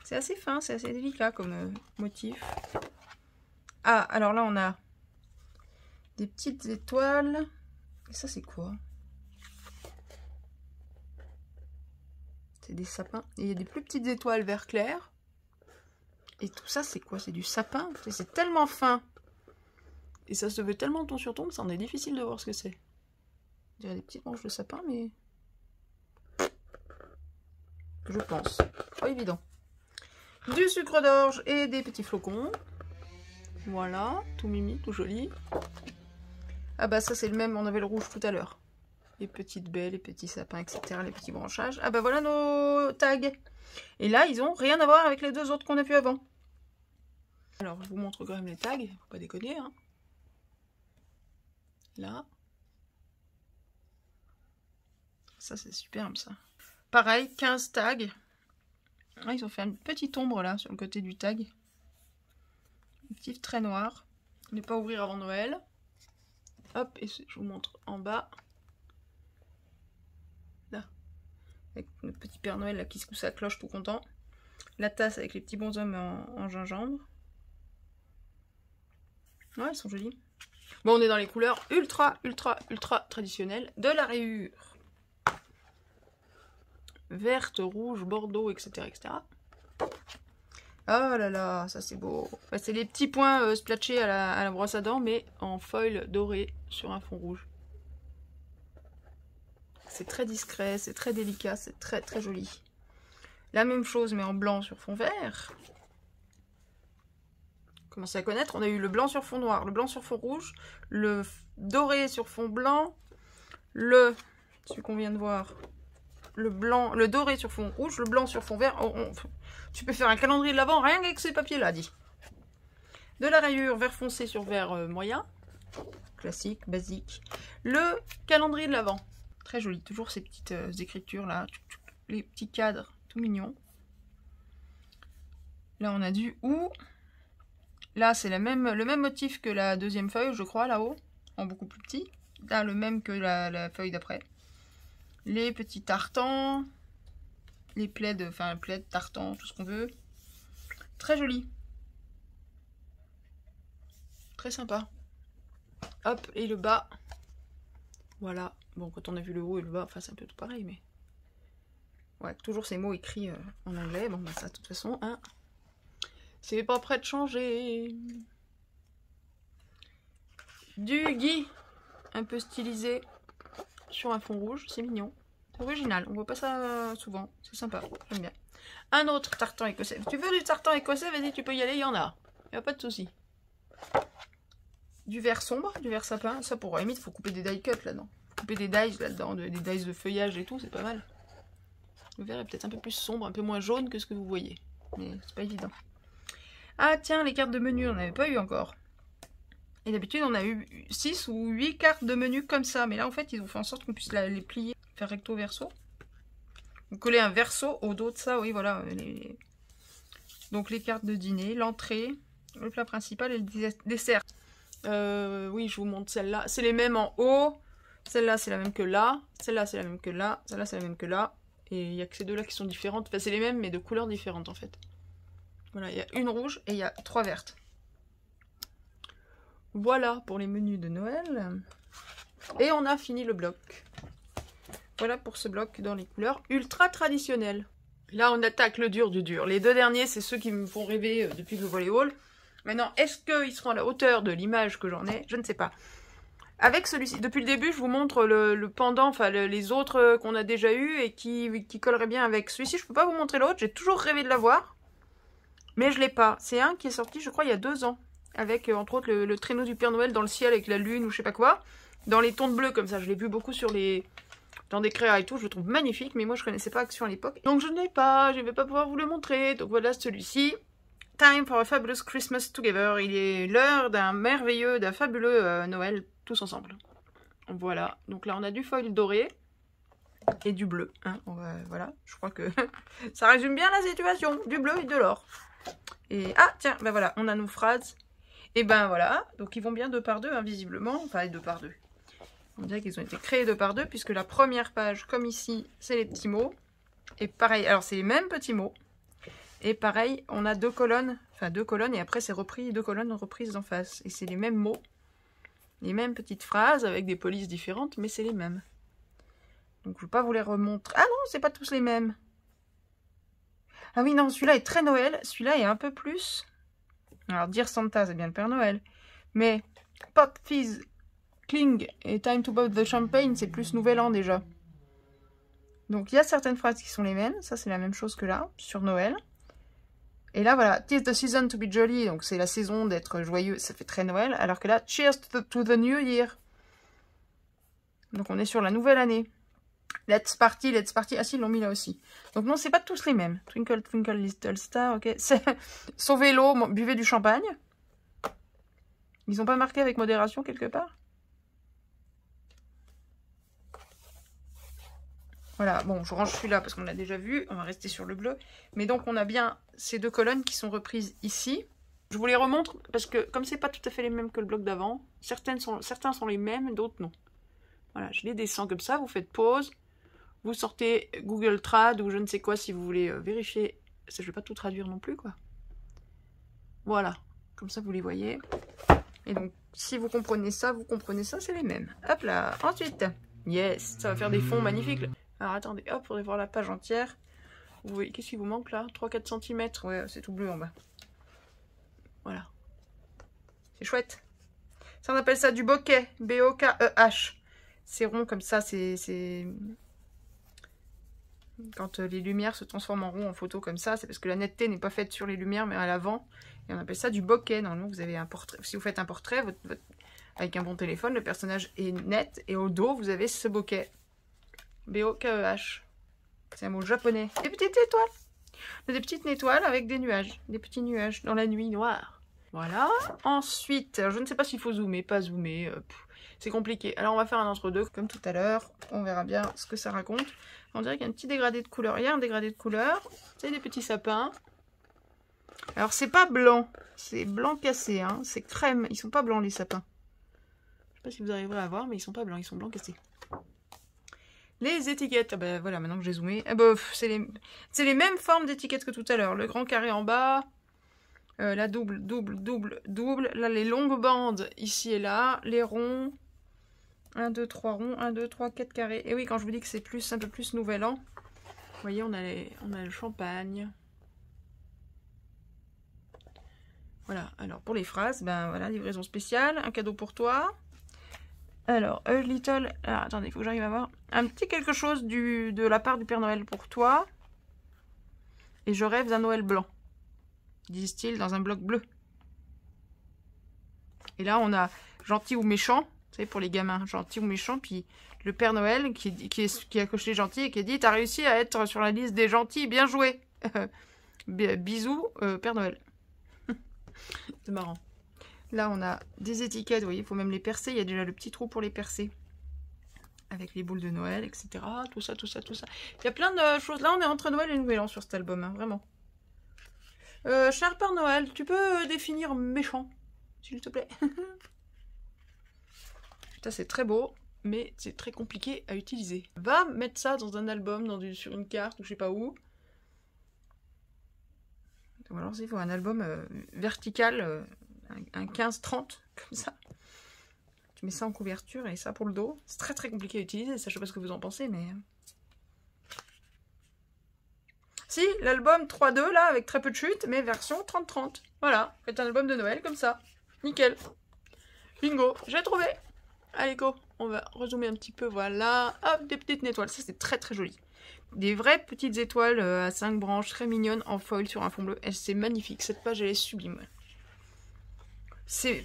C'est assez fin, c'est assez délicat comme motif. Ah, alors là, on a des petites étoiles. Et ça, c'est quoi? C'est des sapins. Et il y a des plus petites étoiles vert clair. Et tout ça, c'est quoi? C'est du sapin. C'est tellement fin. Et ça se veut tellement ton sur ton que ça en est difficile de voir ce que c'est. Il y a des petites branches de sapin, mais... Je pense. Pas évident. Du sucre d'orge et des petits flocons. Voilà, tout mimi, tout joli. Ah bah ça c'est le même, on avait le rouge tout à l'heure. Les petites baies, les petits sapins, etc. Les petits branchages. Ah bah voilà nos tags. Et là, ils ont rien à voir avec les deux autres qu'on a vus avant. Alors, je vous montre quand même les tags. Faut pas déconner, hein. Là. Ça c'est superbe ça. Pareil, 15 tags. Ah, ils ont fait une petite ombre là sur le côté du tag. Motif très noir. Ne pas ouvrir avant Noël. Hop, et je vous montre en bas. Là. Avec notre petit Père Noël là qui secoue sa cloche tout content. La tasse avec les petits bonshommes en gingembre. Ouais, elles sont jolies. Bon, on est dans les couleurs ultra traditionnelles de la rayure. Verte, rouge, bordeaux, etc. etc. Oh là là, ça c'est beau. Enfin, c'est les petits points splatchés à la brosse à dents, mais en foil doré sur un fond rouge. C'est très discret, c'est très délicat, c'est très très joli. La même chose, mais en blanc sur fond vert. Commencez à connaître, on a eu le blanc sur fond noir, le blanc sur fond rouge, le doré sur fond blanc, celui qu'on vient de voir, le blanc, le doré sur fond rouge, le blanc sur fond vert. Tu peux faire un calendrier de l'Avent rien qu'avec ces papiers-là, dit. De la rayure vert foncé sur vert moyen. Classique, basique. Le calendrier de l'Avent. Très joli. Toujours ces petites écritures là. Les petits cadres tout mignons. Là, on a du ou. Là, c'est le même motif que la deuxième feuille, je crois, là-haut. En beaucoup plus petit. Là, le même que la feuille d'après. Les petits tartans. Les plaids, enfin, plaids, tartans, tout ce qu'on veut. Très joli. Très sympa. Hop, et le bas. Voilà. Bon, quand on a vu le haut et le bas, enfin, c'est un peu tout pareil, mais... Ouais, toujours ces mots écrits en anglais. Bon, bah ça, de toute façon, hein, c'est pas prêt de changer. Du gui, un peu stylisé, sur un fond rouge. C'est mignon. C'est original. On voit pas ça souvent. C'est sympa. J'aime bien. Un autre tartan écossais. Tu veux du tartan écossais? Vas-y, tu peux y aller. Il y en a. Il n'y a pas de souci. Du vert sombre, du vert sapin. Ça, pour la limite, il faut couper des die cuts là-dedans. Couper des dies là-dedans, des dies de feuillage et tout. C'est pas mal. Le vert est peut-être un peu plus sombre, un peu moins jaune que ce que vous voyez. Mais c'est pas évident. Ah tiens, les cartes de menu, on n'avait pas eu encore. Et d'habitude, on a eu 6 ou 8 cartes de menu comme ça. Mais là, en fait, ils ont fait en sorte qu'on puisse les plier. Faire recto verso. Vous collez un verso au dos de ça. Oui, voilà. Donc les cartes de dîner, l'entrée, le plat principal et le dessert. Oui, je vous montre celle-là. C'est les mêmes en haut. Celle-là, c'est la même que là. Celle-là, c'est la même que là. Celle-là, c'est la même que là. Et il n'y a que ces deux-là qui sont différentes. Enfin, c'est les mêmes, mais de couleurs différentes, en fait. Voilà, il y a une rouge et il y a 3 vertes. Voilà pour les menus de Noël. Et on a fini le bloc. Voilà pour ce bloc dans les couleurs ultra traditionnelles. Là, on attaque le dur du dur. Les deux derniers, c'est ceux qui me font rêver depuis que je vois les hauls. Maintenant, est-ce qu'ils seront à la hauteur de l'image que j'en ai? Je ne sais pas. Avec celui-ci, depuis le début, je vous montre le pendant, enfin les autres qu'on a déjà eu et qui colleraient bien avec celui-ci. Je ne peux pas vous montrer l'autre, j'ai toujours rêvé de l'avoir, mais je ne l'ai pas. C'est un qui est sorti, je crois, il y a 2 ans, avec entre autres le traîneau du Père Noël dans le ciel avec la lune ou je sais pas quoi, dans les tons de bleu comme ça. Je l'ai vu beaucoup dans des créas et tout, je le trouve magnifique, mais moi je ne connaissais pas Action à l'époque. Donc je ne l'ai pas, je ne vais pas pouvoir vous le montrer. Donc voilà celui-ci. Time for a fabulous Christmas together. Il est l'heure d'un fabuleux Noël tous ensemble. Voilà, donc là on a du foil doré et du bleu. Hein. Voilà, je crois que ça résume bien la situation. Du bleu et de l'or. Et ah tiens, ben voilà, on a nos phrases. Et ben voilà, donc ils vont bien 2 par 2, hein, visiblement. Enfin 2 par 2. On dirait qu'ils ont été créés 2 par 2, puisque la première page, comme ici, c'est les petits mots. Et pareil, alors c'est les mêmes petits mots. Et pareil, on a 2 colonnes, enfin 2 colonnes, et après c'est repris, 2 colonnes reprises en face. Et c'est les mêmes mots, les mêmes petites phrases, avec des polices différentes, mais c'est les mêmes. Donc je ne vais pas vous les remontrer. Ah non, c'est pas tous les mêmes. Ah oui, non, celui-là est très Noël, celui-là est un peu plus... Alors, Dear Santa, c'est bien le Père Noël. Mais Pop, Fizz, Cling et Time to Pop the Champagne, c'est plus Nouvel An déjà. Donc il y a certaines phrases qui sont les mêmes, ça c'est la même chose que là, sur Noël. Et là voilà, 'Tis the season to be jolly, donc c'est la saison d'être joyeux, ça fait très Noël. Alors que là, Cheers to the new year. Donc on est sur la nouvelle année. Let's party, let's party. Ah si, ils l'ont mis là aussi. Donc non, c'est pas tous les mêmes. Twinkle, twinkle, little star, ok. Sauvez l'eau, buvez du champagne. Ils ont pas marqué avec modération quelque part? Voilà, bon, je range celui-là parce qu'on l'a déjà vu. On va rester sur le bleu. Mais donc, on a bien ces 2 colonnes qui sont reprises ici. Je vous les remontre parce que, comme c'est pas tout à fait les mêmes que le bloc d'avant, certains sont les mêmes, d'autres non. Voilà, je les descends comme ça. Vous faites pause. Vous sortez Google Trad ou je ne sais quoi si vous voulez vérifier. Je ne vais pas tout traduire non plus, quoi. Voilà, comme ça, vous les voyez. Et donc, si vous comprenez ça, c'est les mêmes. Hop là, ensuite. Yes, ça va faire des fonds magnifiques. Là. Alors attendez, hop, faudrait voir la page entière. Vous voyez, qu'est-ce qui vous manque là? 3-4 cm, ouais, c'est tout bleu en bas. Voilà. C'est chouette. Ça, on appelle ça du bokeh, B-O-K-E-H. C'est rond comme ça, c'est... Quand les lumières se transforment en rond en photo comme ça, c'est parce que la netteté n'est pas faite sur les lumières, mais à l'avant. Et on appelle ça du bokeh. Normalement, vous avez un portrait. Si vous faites un portrait, avec un bon téléphone, le personnage est net. Et au dos, vous avez ce bokeh. B-O-K-E-H. C'est un mot japonais. Des petites étoiles. Des petites étoiles avec des nuages. Des petits nuages dans la nuit noire. Voilà. Ensuite, alors je ne sais pas s'il faut zoomer, pas zoomer. c'est compliqué. Alors on va faire un entre-deux comme tout à l'heure. On verra bien ce que ça raconte. On dirait qu'il y a un petit dégradé de couleur. Il y a un dégradé de couleur. C'est des petits sapins. Alors c'est pas blanc. C'est blanc cassé. Hein. C'est crème. Ils sont pas blancs les sapins. Je sais pas si vous arriverez à voir, mais ils sont pas blancs. Ils sont blancs cassés. Les étiquettes. Ah ben voilà, maintenant que j'ai zoomé. Ah ben, c'est les mêmes formes d'étiquettes que tout à l'heure. Le grand carré en bas. La double. Là, les longues bandes ici et là. Les ronds. 1, 2, 3 ronds. 1, 2, 3, 4 carrés. Et oui, quand je vous dis que c'est plus un peu plus nouvel an. Vous voyez, on a le champagne. Voilà. Alors, pour les phrases, ben voilà, livraison spéciale. Un cadeau pour toi. Alors, a little... Ah, attendez, il faut que j'arrive à voir. Un petit quelque chose de la part du Père Noël pour toi. Et je rêve d'un Noël blanc. Disent-ils dans un bloc bleu. Et là, on a gentil ou méchant. Vous savez, pour les gamins, gentil ou méchant. Puis le Père Noël qui a coché gentil et qui a dit « T'as réussi à être sur la liste des gentils, bien joué !» Bisous, Père Noël. C'est marrant. Là, on a des étiquettes. Vous voyez, il faut même les percer. Il y a déjà le petit trou pour les percer. Avec les boules de Noël, etc. Tout ça. Il y a plein de choses. Là, on est entre Noël et Nouvel An sur cet album, hein, vraiment. Cher Père Noël, tu peux définir méchant, s'il te plaît. Ça, c'est très beau, mais c'est très compliqué à utiliser. Va mettre ça dans un album, sur une carte, ou je sais pas où. Ou alors, il faut un album vertical, un 15-30, comme ça. Tu mets ça en couverture et ça pour le dos. C'est très très compliqué à utiliser, ça, je sais pas ce que vous en pensez, mais... Si, l'album 3-2, là, avec très peu de chutes, mais version 30-30. Voilà, c'est un album de Noël, comme ça. Nickel. Bingo, j'ai trouvé. Allez, go, on va rezoomer un petit peu, voilà. Hop, des petites étoiles, ça c'est très très joli. Des vraies petites étoiles à 5 branches, très mignonnes, en foil sur un fond bleu. C'est magnifique, cette page elle est sublime.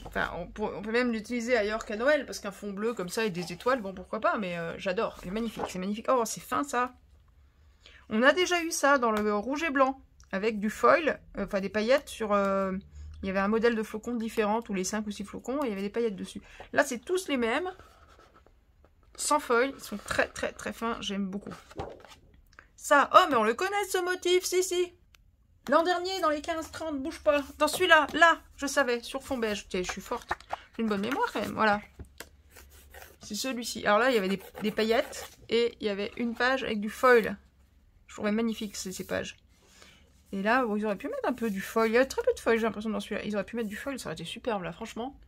Enfin, on peut même l'utiliser ailleurs qu'à Noël, parce qu'un fond bleu comme ça et des étoiles, bon pourquoi pas, mais j'adore, c'est magnifique. Oh, c'est fin ça. On a déjà eu ça dans le rouge et blanc, avec du foil, enfin des paillettes sur... il y avait un modèle de flocons différent, tous les 5 ou 6 flocons, et il y avait des paillettes dessus. Là, c'est tous les mêmes, sans foil, ils sont très très très fins, j'aime beaucoup. Ça, oh mais on le connaît ce motif, si. L'an dernier, dans les 15-30, bouge pas. Dans celui-là, là, je savais, sur fond beige. Tiens, je suis forte. J'ai une bonne mémoire quand même, voilà. C'est celui-ci. Alors là, il y avait des paillettes, et il y avait une page avec du foil. Je trouvais magnifique ces pages. Et là, bon, ils auraient pu mettre un peu du foil. Il y a très peu de foil, j'ai l'impression, dans celui-là. Ils auraient pu mettre du foil, ça aurait été superbe, là, franchement.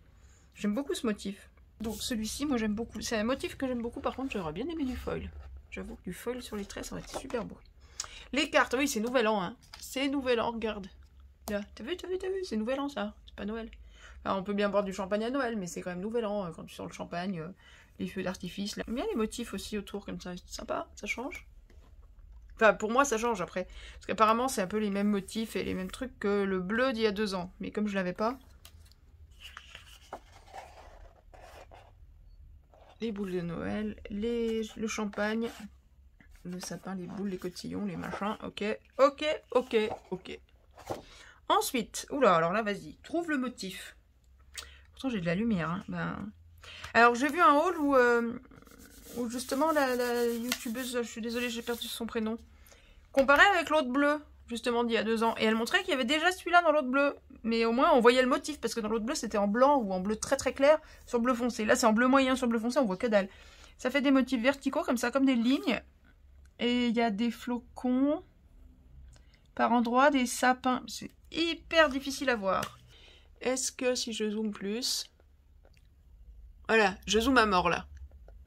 J'aime beaucoup ce motif. Donc celui-ci, moi, j'aime beaucoup. C'est un motif que j'aime beaucoup, par contre, j'aurais bien aimé du foil. J'avoue que du foil sur les traits, ça aurait été super beau. Les cartes, oui, c'est Nouvel An, hein. C'est Nouvel An, regarde. Là, t'as vu, c'est Nouvel An, ça. C'est pas Noël. Alors, on peut bien boire du champagne à Noël, mais c'est quand même Nouvel An, quand tu sors le champagne, les feux d'artifice. J'aime bien les motifs aussi autour, comme ça. C'est sympa, ça change. Enfin, pour moi, ça change après. Parce qu'apparemment, c'est un peu les mêmes motifs et les mêmes trucs que le bleu d'il y a 2 ans. Mais comme je l'avais pas... Les boules de Noël, le champagne, le sapin, les boules, les cotillons, les machins. Ok. Ensuite, oula, alors là, vas-y. Trouve le motif. Pourtant, j'ai de la lumière. Hein. Ben... Alors, j'ai vu un haul où justement la youtubeuse, je suis désolée, j'ai perdu son prénom, comparait avec l'autre bleu, justement d'il y a 2 ans. Et elle montrait qu'il y avait déjà celui-là dans l'autre bleu. Mais au moins on voyait le motif, parce que dans l'autre bleu c'était en blanc ou en bleu très très clair sur bleu foncé. Là c'est en bleu moyen sur bleu foncé, on voit que dalle. Ça fait des motifs verticaux comme ça, comme des lignes. Et il y a des flocons par endroits, des sapins. C'est hyper difficile à voir. Est-ce que si je zoome plus... Voilà, je zoome à mort là.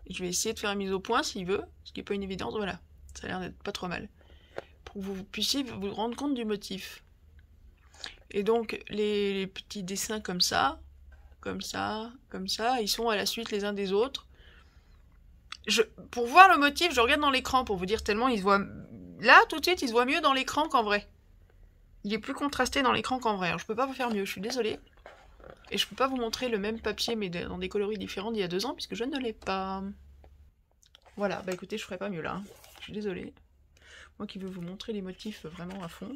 Je vais essayer de faire une mise au point s'il veut, ce qui n'est pas une évidence, voilà. Ça a l'air d'être pas trop mal. Pour que vous puissiez vous rendre compte du motif. Et donc, les petits dessins comme ça, ils sont à la suite les uns des autres. Pour voir le motif, je regarde dans l'écran pour vous dire tellement il se voit... Là, tout de suite, il se voit mieux dans l'écran qu'en vrai. Il est plus contrasté dans l'écran qu'en vrai. Alors, je peux pas vous faire mieux, je suis désolée. Et je peux pas vous montrer le même papier, mais dans des coloris différents d'il y a 2 ans, puisque je ne l'ai pas. Voilà, bah écoutez, je ferai pas mieux là. Je suis désolée. Moi qui veux vous montrer les motifs vraiment à fond.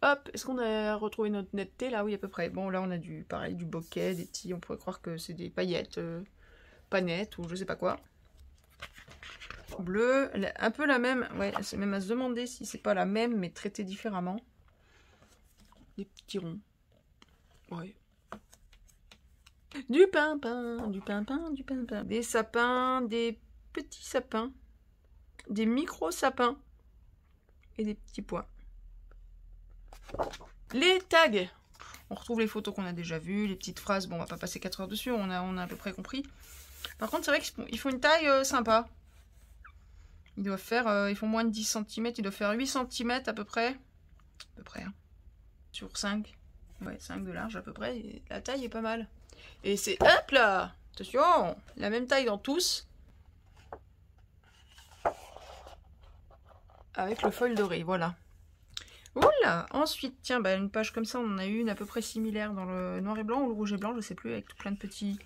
Hop, est-ce qu'on a retrouvé notre netteté là? Oui, à peu près. Bon, là, on a du, pareil, du bokeh, des petits... On pourrait croire que c'est des paillettes, pas nettes ou je sais pas quoi. Bleu, un peu la même. Ouais, c'est même à se demander si c'est pas la même, mais traitée différemment. Des petits ronds. Ouais. Du pimpin, du pimpin, du pimpin. Des sapins, des petits sapins. Des micro-sapins. Et des petits pois. Les tags. On retrouve les photos qu'on a déjà vues, les petites phrases. Bon, on va pas passer 4 heures dessus, on a à peu près compris. Par contre, c'est vrai qu'ils font une taille sympa. Ils doivent faire, ils font moins de 10 cm, ils doivent faire 8 cm à peu près. À peu près, hein. Sur 5. Ouais, 5 de large à peu près. Et la taille est pas mal. Et c'est, hop là, attention, la même taille dans tous. Avec le foil doré, voilà. Oula, ensuite, tiens, bah, une page comme ça, on en a une à peu près similaire dans le noir et blanc ou le rouge et blanc, je sais plus, avec plein de petits...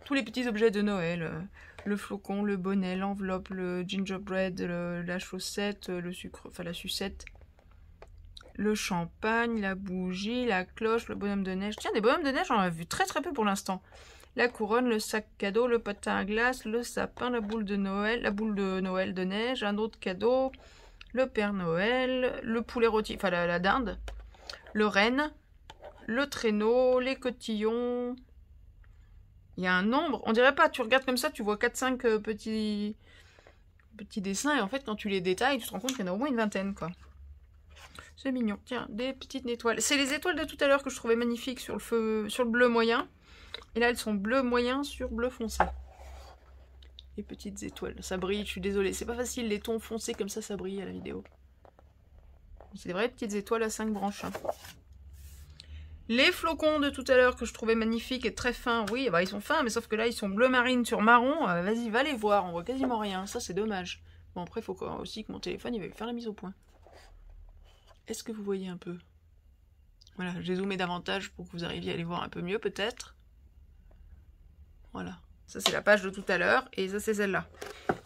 Tous les petits objets de Noël. Le flocon, le bonnet, l'enveloppe, le gingerbread, la chaussette, le sucre, enfin la sucette. Le champagne, la bougie, la cloche, le bonhomme de neige. Tiens, des bonhommes de neige, on en a vu très peu pour l'instant. La couronne, le sac cadeau, le patin à glace, le sapin, la boule de Noël de neige, un autre cadeau, le Père Noël, le poulet rôti, enfin la dinde, le renne, le traîneau, les cotillons. Il y a un nombre, on dirait pas, tu regardes comme ça, tu vois 4-5 petits dessins, et en fait, quand tu les détailles, tu te rends compte qu'il y en a au moins une vingtaine, quoi. C'est mignon. Tiens, des petites étoiles. C'est les étoiles de tout à l'heure que je trouvais magnifiques sur le bleu moyen. Et là, elles sont bleu moyen sur bleu foncé. Les petites étoiles. Ça brille, je suis désolée. C'est pas facile, les tons foncés comme ça brille à la vidéo. C'est des vraies petites étoiles à 5 branches. Hein. Les flocons de tout à l'heure que je trouvais magnifiques et très fins. Oui, bah, ils sont fins, mais sauf que là, ils sont bleu marine sur marron. Vas-y, va les voir. On voit quasiment rien. Ça, c'est dommage. Bon, après, il faut aussi que mon téléphone, il va faire la mise au point. Est-ce que vous voyez un peu? Voilà, j'ai zoomé davantage pour que vous arriviez à les voir un peu mieux, peut-être. Voilà. Ça, c'est la page de tout à l'heure. Et ça, c'est celle-là.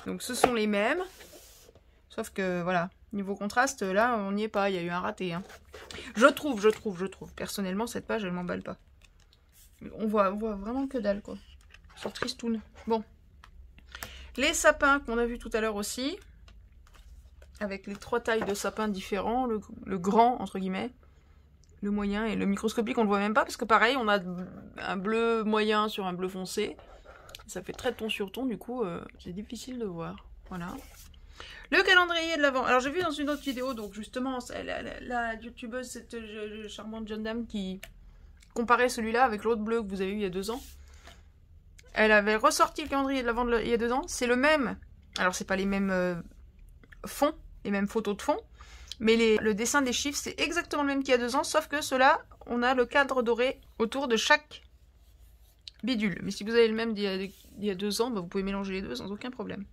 Donc, ce sont les mêmes. Sauf que, voilà, niveau contraste, là, on n'y est pas. Il y a eu un raté. Hein. Je trouve. Personnellement, cette page, elle m'emballe pas. On voit vraiment que dalle, quoi. C'est tristoun. Bon. Les sapins qu'on a vus tout à l'heure aussi. Avec les 3 tailles de sapins différents. Le grand, entre guillemets. Le moyen et le microscopique, on le voit même pas. Parce que pareil, on a un bleu moyen sur un bleu foncé. Ça fait très ton sur ton. Du coup, c'est difficile de voir. Voilà. Le calendrier de l'Avent. Alors, j'ai vu dans une autre vidéo, donc justement, la youtubeuse, cette charmante jeune dame qui comparait celui-là avec l'autre bleu que vous avez eu il y a 2 ans. Elle avait ressorti le calendrier de l'Avent il y a 2 ans. C'est le même. Alors, c'est pas les mêmes fonds, les mêmes photos de fond. Mais le dessin des chiffres, c'est exactement le même qu'il y a 2 ans. Sauf que ceux-là, on a le cadre doré autour de chaque bidule. Mais si vous avez le même d'il y a 2 ans, bah, vous pouvez mélanger les deux sans aucun problème.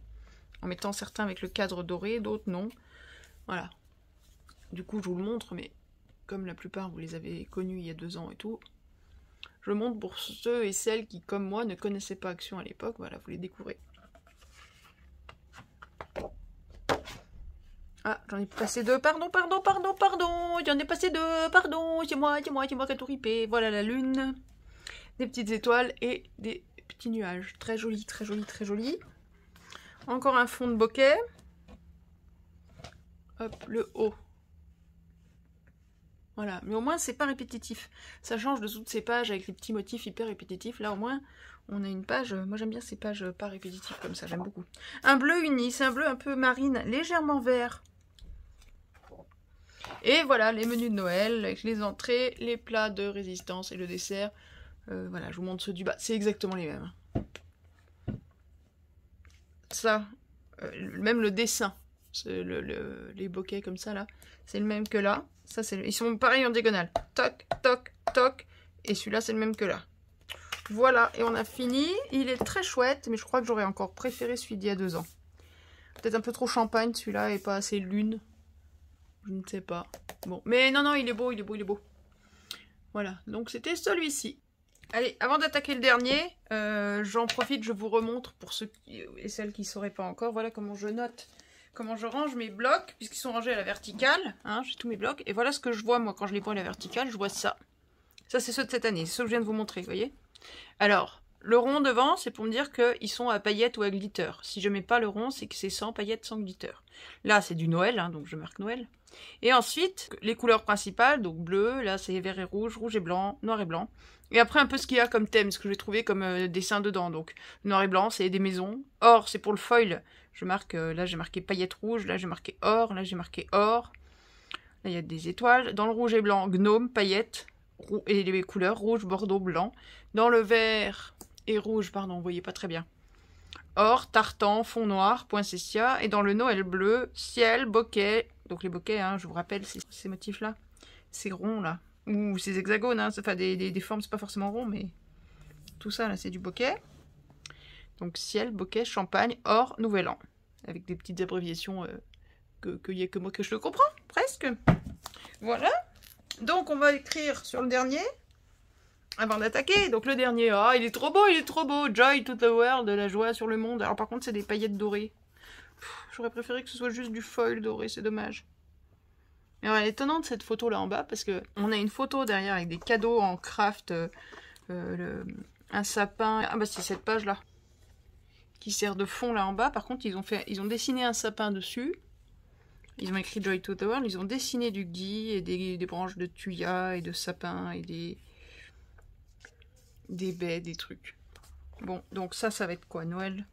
En mettant certains avec le cadre doré, d'autres non. Voilà. Du coup, je vous le montre, mais comme la plupart, vous les avez connus il y a 2 ans et tout, je le montre pour ceux et celles qui, comme moi, ne connaissaient pas Action à l'époque. Voilà, vous les découvrez. Ah, j'en ai passé 2. Pardon. J'en ai passé 2. Pardon, c'est moi qui a tout ripé. Voilà la lune. Des petites étoiles et des petits nuages. Très joli. Encore un fond de bokeh. Hop, le haut. Voilà, mais au moins c'est pas répétitif. Ça change de toutes ces pages avec les petits motifs hyper répétitifs. Là au moins on a une page, moi j'aime bien ces pages pas répétitives comme ça, j'aime beaucoup. Un bleu uni, c'est un bleu un peu marine, légèrement vert. Et voilà les menus de Noël avec les entrées, les plats de résistance et le dessert. Voilà, je vous montre ceux du bas, c'est exactement les mêmes. Ça, même le dessin, les bokehs comme ça là, c'est le même que là. Ça, ils sont pareils en diagonale. Toc, toc, toc. Et celui-là, c'est le même que là. Voilà, et on a fini. Il est très chouette, mais je crois que j'aurais encore préféré celui d'il y a 2 ans. Peut-être un peu trop champagne, celui-là, et pas assez lune. Je ne sais pas. Bon, mais non, il est beau. Voilà, donc c'était celui-ci. Allez, avant d'attaquer le dernier, j'en profite, je vous remontre pour ceux et celles qui ne sauraient pas encore. Voilà comment je note comment je range mes blocs, puisqu'ils sont rangés à la verticale. Hein, j'ai tous mes blocs. Et voilà ce que je vois, moi, quand je les prends à la verticale. Je vois ça. Ça, c'est ceux de cette année. C'est ceux que je viens de vous montrer, vous voyez. Alors, le rond devant, c'est pour me dire qu'ils sont à paillettes ou à glitter. Si je mets pas le rond, c'est que c'est sans paillettes, sans glitter. Là, c'est du Noël, hein, donc je marque Noël. Et ensuite, les couleurs principales, donc bleu, là c'est vert et rouge, rouge et blanc, noir et blanc. Et après un peu ce qu'il y a comme thème, ce que j'ai trouvé comme dessin dedans. Donc noir et blanc, c'est des maisons. Or, c'est pour le foil. Je marque, là j'ai marqué paillettes rouges, là j'ai marqué or, là j'ai marqué or. Là il y a des étoiles. Dans le rouge et blanc, gnome, paillettes, et les couleurs rouge, bordeaux, blanc. Dans le vert et rouge, pardon, vous voyez pas très bien. Or, tartan, fond noir, poinsettia. Et dans le Noël bleu, ciel, bokeh. Donc les bokehs, hein, je vous rappelle, ces motifs-là. Ces ronds, là. Ou ces hexagones, hein. Enfin, des formes, c'est pas forcément rond, mais... Tout ça, là, c'est du bokeh. Donc ciel, bokeh, champagne, or, nouvel an. Avec des petites abréviations qu'il n'y a que moi que je le comprends, presque. Voilà. Donc, on va écrire sur le dernier... Avant d'attaquer, donc le dernier, ah il est trop beau, Joy to the world, la joie sur le monde. Alors par contre c'est des paillettes dorées. J'aurais préféré que ce soit juste du foil doré, c'est dommage. Mais alors, elle est étonnante cette photo là en bas, parce que on a une photo derrière avec des cadeaux en craft, un sapin, ah bah c'est cette page là, qui sert de fond là en bas. Par contre ils ont dessiné un sapin dessus, ils ont écrit Joy to the world, ils ont dessiné du gui et des branches de thuya et de sapin et des baies, des trucs. Bon, donc ça va être quoi, Noël?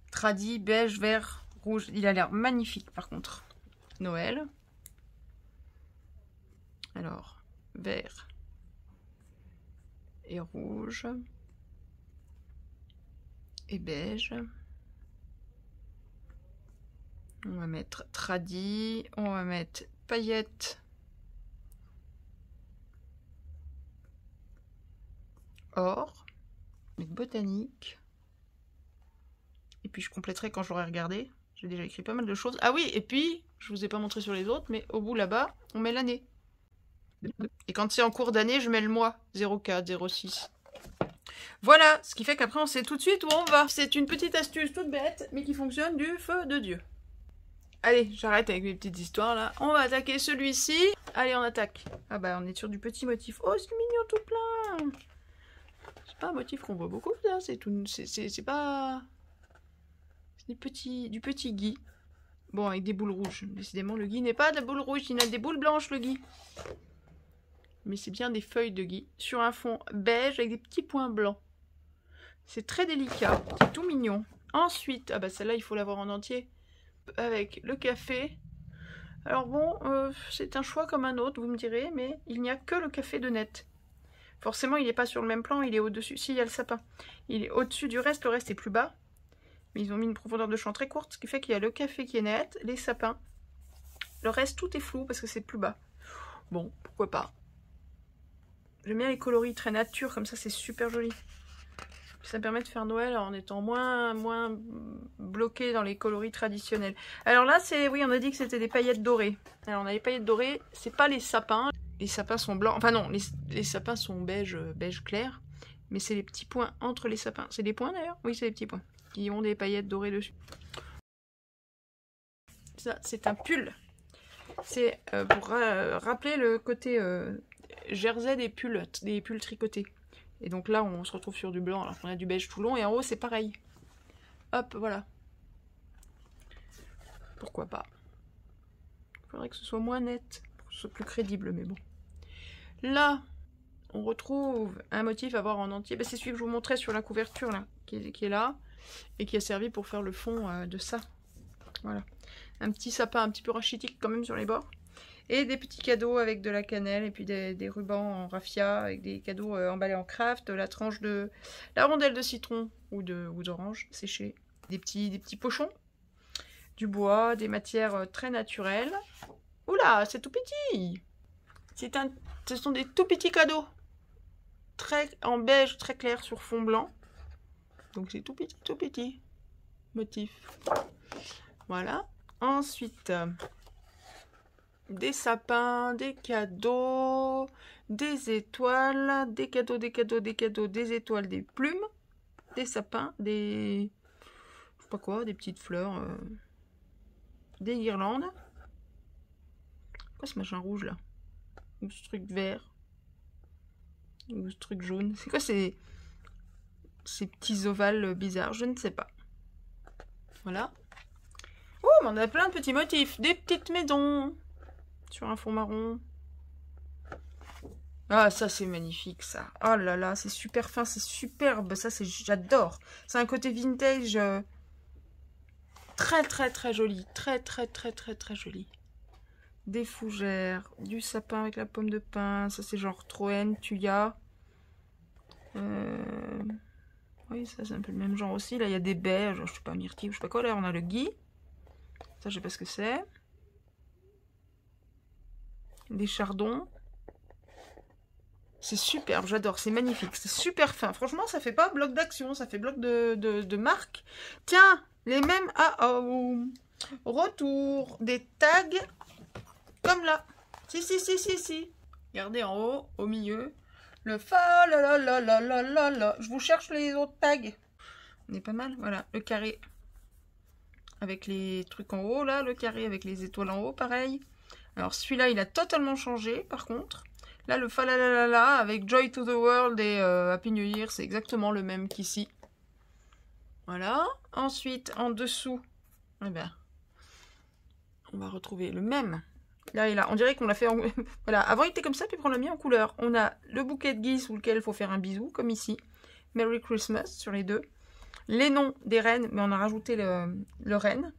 Tradi, beige, vert, rouge. Il a l'air magnifique, par contre. Noël. Alors, vert et rouge. Et beige. On va mettre tradi. On va mettre paillettes. Or, avec botanique. Et puis je compléterai quand j'aurai regardé. J'ai déjà écrit pas mal de choses. Ah oui, et puis, je vous ai pas montré sur les autres, mais au bout là-bas, on met l'année. Et quand c'est en cours d'année, je mets le mois. 04, 06. Voilà, ce qui fait qu'après on sait tout de suite où on va. C'est une petite astuce toute bête, mais qui fonctionne du feu de Dieu. Allez, j'arrête avec mes petites histoires là. On va attaquer celui-ci. Allez, on attaque. Ah bah, on est sur du petit motif. Oh, c'est mignon tout plein. C'est pas un motif qu'on voit beaucoup, ça. C'est pas... C'est du petit gui. Bon, avec des boules rouges. Décidément, le gui n'est pas de la boule rouge, il a des boules blanches, le gui. Mais c'est bien des feuilles de gui. Sur un fond beige avec des petits points blancs. C'est très délicat. C'est tout mignon. Ensuite, ah bah celle-là, il faut l'avoir en entier. Avec le café. Alors bon, c'est un choix comme un autre, vous me direz, mais il n'y a que le café de net. Forcément, il n'est pas sur le même plan, il est au-dessus. Si, il y a le sapin. Il est au-dessus du reste, le reste est plus bas. Mais ils ont mis une profondeur de champ très courte, ce qui fait qu'il y a le café qui est net, les sapins. Le reste, tout est flou parce que c'est plus bas. Bon, pourquoi pas. J'aime bien les coloris très nature, comme ça c'est super joli. Ça permet de faire Noël en étant moins bloqué dans les coloris traditionnels. Alors là, oui, on a dit que c'était des paillettes dorées. Alors on a les paillettes dorées, c'est pas les sapins. Les sapins sont blancs, enfin non, les sapins sont beige clair. Mais c'est les petits points entre les sapins. C'est des points d'ailleurs? Oui, c'est des petits points. Qui ont des paillettes dorées dessus. Ça, c'est un pull. C'est pour rappeler le côté jersey des pulls tricotés. Et donc là, on se retrouve sur du blanc, alors qu'on a du beige tout long, et en haut, c'est pareil. Hop, voilà. Pourquoi pas. Il faudrait que ce soit moins net, pour que ce soit plus crédible, mais bon. Là, on retrouve un motif à voir en entier. Ben, c'est celui que je vous montrais sur la couverture, là, qui est là, et qui a servi pour faire le fond de ça. Voilà. Un petit sapin un petit peu rachitique quand même sur les bords. Et des petits cadeaux avec de la cannelle et puis des rubans en raffia avec des cadeaux emballés en craft, la tranche de la rondelle de citron ou d'orange séchée, des petits pochons, du bois, des matières très naturelles. Oula, c'est tout petit. Ce sont des tout petits cadeaux en beige très clair sur fond blanc. Donc c'est tout petit motif. Voilà. Ensuite, des sapins, des cadeaux, des étoiles, des cadeaux, des étoiles, des plumes, des sapins, je sais pas quoi, des petites fleurs. des guirlandes. Quoi ce machin rouge là? Ou ce truc vert? Ou ce truc jaune? C'est quoi ces petits ovales bizarres? Je ne sais pas. Voilà. Oh, mais on a plein de petits motifs. Des petites maisons sur un fond marron. Ah, ça c'est magnifique ça. Oh là là, c'est super fin, c'est superbe. Ça, j'adore. C'est un côté vintage très très très joli. Très très très très très joli. Des fougères, du sapin avec la pomme de pin. Ça c'est genre Troène, Thuya. Oui, ça c'est un peu le même genre aussi. Là il y a des baies, genre, je sais pas, myrtille, je sais pas quoi. Là on a le gui. Ça je sais pas ce que c'est. Des chardons. C'est superbe, j'adore, c'est magnifique, c'est super fin. Franchement, ça fait pas bloc d'action, ça fait bloc de marque. Tiens, les mêmes... Ah, oh. Retour des tags comme là. Si. Regardez en haut, au milieu. Le fa la la la la la la la. Je vous cherche les autres tags. On est pas mal, voilà. Le carré avec les trucs en haut, là. Le carré avec les étoiles en haut, pareil. Alors celui-là, il a totalement changé, par contre. Là, le fa la la la la avec Joy to the World et Happy New Year, c'est exactement le même qu'ici. Voilà. Ensuite, en dessous, eh ben, on va retrouver le même. Là et là, on dirait qu'on l'a fait en... Voilà, avant il était comme ça, puis on l'a mis en couleur. On a le bouquet de gui sous lequel il faut faire un bisou, comme ici. Merry Christmas sur les deux. Les noms des reines, mais on a rajouté le renne.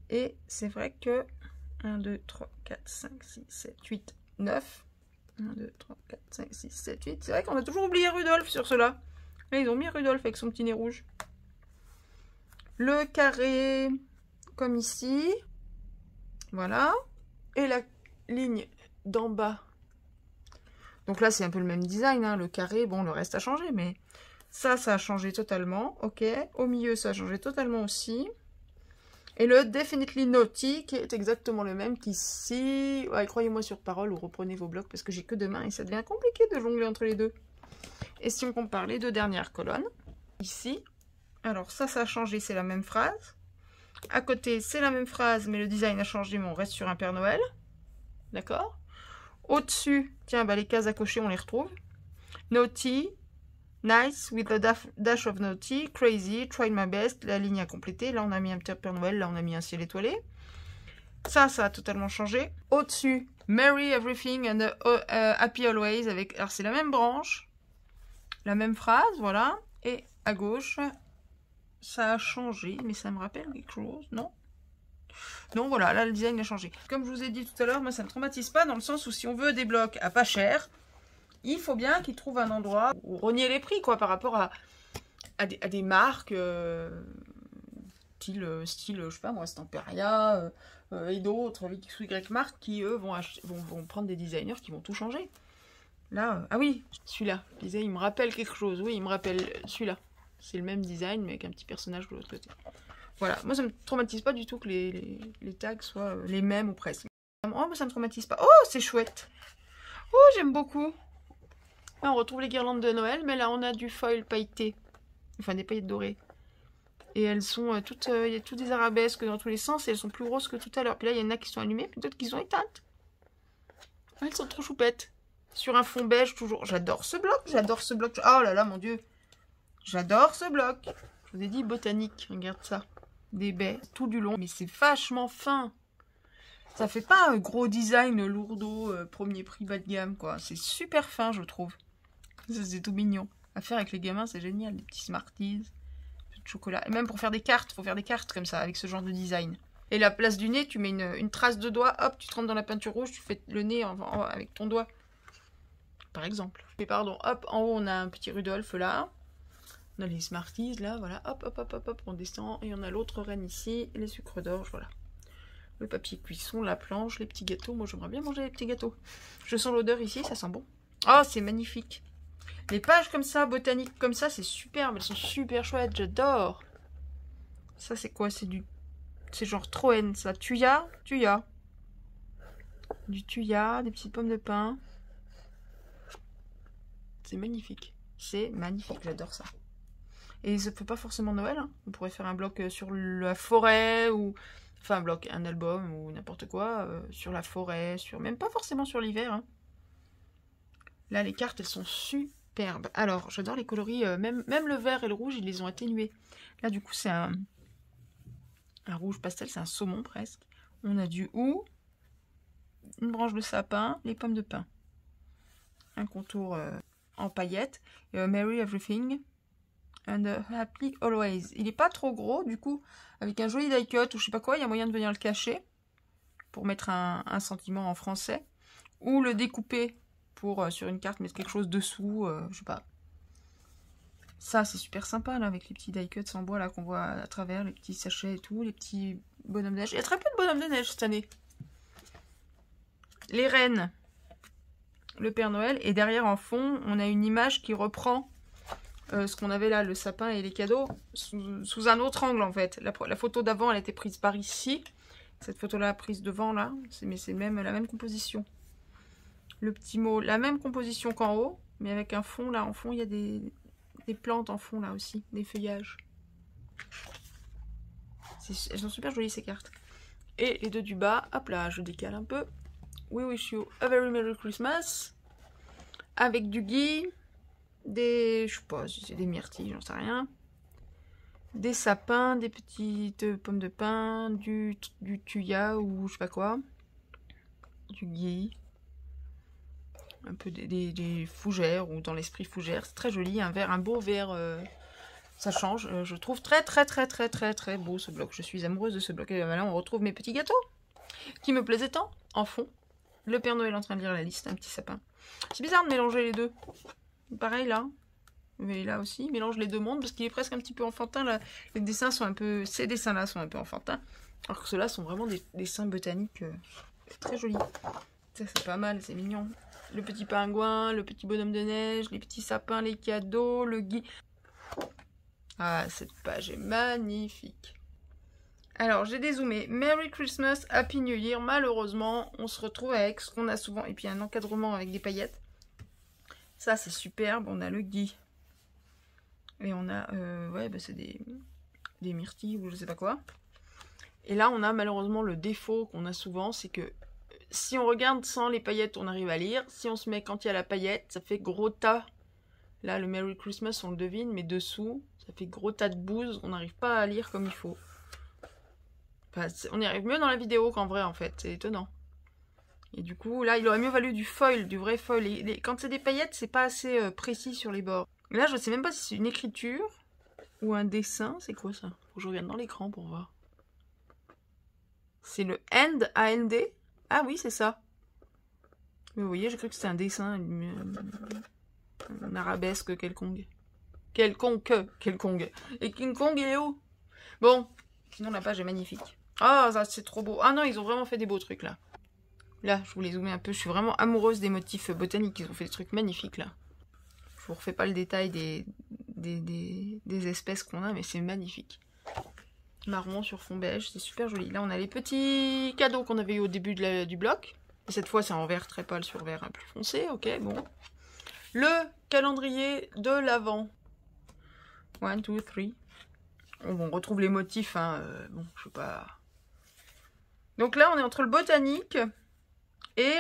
Et c'est vrai que 1, 2, 3, 4, 5, 6, 7, 8, 9... 1, 2, 3, 4, 5, 6, 7, 8. C'est vrai qu'on a toujours oublié Rudolph sur cela. Là, ils ont mis Rudolph avec son petit nez rouge. Le carré, comme ici. Voilà. Et la ligne d'en bas. Donc là, c'est un peu le même design. Hein. Le carré, bon, le reste a changé. Mais ça a changé totalement. Ok. Au milieu, ça a changé totalement aussi. Et le Definitely Naughty, qui est exactement le même qu'ici. Ouais, croyez-moi sur parole ou reprenez vos blocs parce que j'ai que 2 mains et ça devient compliqué de jongler entre les deux. Et si on compare les 2 dernières colonnes, ici, alors ça a changé, c'est la même phrase. À côté, c'est la même phrase, mais le design a changé, mais on reste sur un Père Noël. D'accord? Au-dessus, tiens, bah, les cases à cocher, on les retrouve. Naughty. Nice, with a dash of naughty, crazy, tried my best, la ligne à compléter. Là, on a mis un petit Père Noël, là, on a mis un ciel étoilé. Ça a totalement changé. Au-dessus, Merry Everything and Happy Always. Avec... Alors, c'est la même branche, la même phrase, voilà. Et à gauche, ça a changé, mais ça me rappelle quelque chose, non? Non, voilà, là, le design a changé. Comme je vous ai dit tout à l'heure, moi, ça ne me traumatise pas, dans le sens où si on veut des blocs à pas cher, il faut bien qu'ils trouvent un endroit où rogner les prix, quoi, par rapport à des marques style, je sais pas moi, Stamperia et d'autres, X ou Y marques qui, eux, vont prendre des designers qui vont tout changer. Là, ah oui, celui-là, je disais, il me rappelle quelque chose. Oui, il me rappelle celui-là. C'est le même design, mais avec un petit personnage de l'autre côté. Voilà, moi, ça me traumatise pas du tout que les tags soient les mêmes ou presque. Oh, mais ça me traumatise pas. Oh, c'est chouette. Oh, j'aime beaucoup. Là, on retrouve les guirlandes de Noël, mais là, on a du foil pailleté. Enfin, des paillettes dorées. Et elles sont toutes... Il y a toutes des arabesques dans tous les sens, et elles sont plus grosses que tout à l'heure. Puis là, il y en a qui sont allumées, puis d'autres qui sont éteintes. Elles sont trop choupettes. Sur un fond beige, toujours. J'adore ce bloc, j'adore ce bloc. Oh là là, mon Dieu. J'adore ce bloc. Je vous ai dit botanique, regarde ça. Des baies, tout du long. Mais c'est vachement fin. Ça fait pas un gros design lourdeau, premier prix bas de gamme, quoi. C'est super fin, je trouve. C'est tout mignon. À faire avec les gamins, c'est génial. Des petits Smarties, de chocolat. Et même pour faire des cartes, faut faire des cartes comme ça, avec ce genre de design. Et la place du nez, tu mets une trace de doigt, hop, tu te rentres dans la peinture rouge, tu fais le nez avec ton doigt. Par exemple. Mais pardon, hop, en haut, on a un petit Rudolph là. On a les Smarties là, voilà. Hop, hop, hop, hop, hop, on descend. Et on a l'autre reine ici, les sucres d'orge, voilà. Le papier cuisson, la planche, les petits gâteaux. Moi, j'aimerais bien manger les petits gâteaux. Je sens l'odeur ici, ça sent bon. Oh, c'est magnifique. Les pages comme ça, botaniques comme ça, c'est superbe. Elles sont super chouettes, j'adore. Ça, c'est quoi? C'est genre Troène, ça. Thuya. Du Thuya, des petites pommes de pin. C'est magnifique. C'est magnifique, j'adore ça. Et ça ne fait pas forcément Noël. Hein. On pourrait faire un bloc sur la forêt ou Enfin, un bloc, un album ou n'importe quoi, sur la forêt, même pas forcément sur l'hiver. Hein. Là, les cartes, elles sont superbes. Alors, j'adore les coloris, même le vert et le rouge, ils les ont atténués. Là, du coup, c'est un rouge pastel, c'est un saumon presque. On a du hou, une branche de sapin, les pommes de pin. Un contour en paillettes. Merry Everything and Happy Always. Il n'est pas trop gros, du coup, avec un joli die cut ou je sais pas quoi, il y a moyen de venir le cacher pour mettre un sentiment en français. Ou le découper pour, sur une carte, mettre quelque chose dessous, je sais pas. Ça, c'est super sympa, là, avec les petits die cuts en bois, là, qu'on voit à travers, les petits sachets et tout, les petits bonhommes de neige. Il y a très peu de bonhommes de neige cette année. Les rennes, le Père Noël, et derrière, en fond, on a une image qui reprend ce qu'on avait là, le sapin et les cadeaux, sous un autre angle, en fait. La photo d'avant, elle était prise par ici. Cette photo-là, prise devant, là, mais c'est la même composition. Le petit mot, la même composition qu'en haut, mais avec un fond, là, en fond, il y a des plantes en fond là aussi, des feuillages. Elles sont super jolies ces cartes. Et les deux du bas, hop là, je décale un peu. We wish you a very Merry Christmas. Avec du gui, je sais pas si c'est des myrtilles, j'en sais rien. Des sapins, des petites pommes de pin, du thuya ou je sais pas quoi. Du gui. Un peu des fougères ou dans l'esprit fougère. C'est très joli, un beau vert. Ça change. Je trouve très beau ce bloc. Je suis amoureuse de ce bloc. Et là, on retrouve mes petits gâteaux qui me plaisaient tant en fond. Le Père Noël en train de lire la liste, un petit sapin. C'est bizarre de mélanger les deux. Pareil là. Mais là aussi, il mélange les deux mondes parce qu'il est presque un petit peu enfantin. Là. Les dessins sont un peu. Ces dessins-là sont un peu enfantins. Alors que ceux-là sont vraiment des dessins botaniques très jolis. Ça, c'est pas mal, c'est mignon. Le petit pingouin, le petit bonhomme de neige, les petits sapins, les cadeaux, le gui. Ah, cette page est magnifique. Alors, j'ai dézoomé. Merry Christmas, Happy New Year. Malheureusement, on se retrouve avec ce qu'on a souvent. Et puis, un encadrement avec des paillettes. Ça, c'est superbe. On a le gui. Et on a... ouais, bah, c'est des myrtilles ou je sais pas quoi. Et là, on a malheureusement le défaut qu'on a souvent, c'est que si on regarde sans les paillettes, on arrive à lire. Si on se met quand il y a la paillette, ça fait gros tas. Là, le Merry Christmas, on le devine, mais dessous, ça fait gros tas de bouse. On n'arrive pas à lire comme il faut. Enfin, on y arrive mieux dans la vidéo qu'en vrai, en fait. C'est étonnant. Et du coup, là, il aurait mieux valu du foil, du vrai foil. Quand c'est des paillettes, c'est pas assez précis sur les bords. Là, je sais même pas si c'est une écriture ou un dessin. C'est quoi ça? Faut que je regarde dans l'écran pour voir. C'est le end, A-N-D. Ah oui, c'est ça. Mais vous voyez, j'ai cru que c'était un dessin, un arabesque quelconque. Quelconque. Et King Kong, il est où? Bon, sinon la page est magnifique. Ah, ça c'est trop beau. Ah non, ils ont vraiment fait des beaux trucs là. Là, je voulais zoomer un peu. Je suis vraiment amoureuse des motifs botaniques. Ils ont fait des trucs magnifiques là. Je vous refais pas le détail des espèces qu'on a, mais c'est magnifique. Marron sur fond beige, c'est super joli. Là, on a les petits cadeaux qu'on avait eu au début du bloc. Et cette fois, c'est en vert très pâle sur vert un plus foncé. Ok, bon. Le calendrier de l'Avent. 1, 2, 3. Bon, on retrouve les motifs. Hein, bon, je sais pas. Donc là, on est entre le botanique et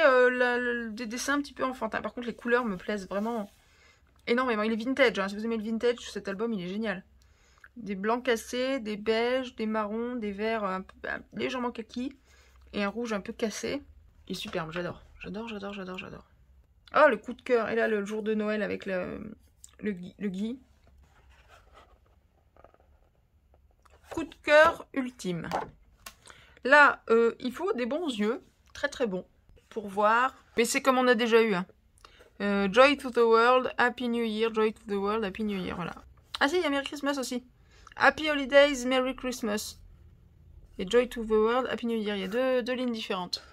des dessins un petit peu enfantins. Par contre, les couleurs me plaisent vraiment énormément. Il est vintage. Hein. Si vous aimez le vintage, cet album, il est génial. Des blancs cassés, des beiges, des marrons, des verts légèrement kaki et un rouge un peu cassé. Il est superbe, j'adore. J'adore. Oh, le coup de cœur. Et là, le jour de Noël avec le gui. Coup de cœur ultime. Là, il faut des bons yeux, très bons, pour voir. Mais c'est comme on a déjà eu. Hein. Joy to the world, Happy New Year, Joy to the world, Happy New Year, voilà. Ah si, il y a Merry Christmas aussi. Happy Holidays, Merry Christmas. Et Joy to the World, Happy New Year. Il y a deux lignes différentes.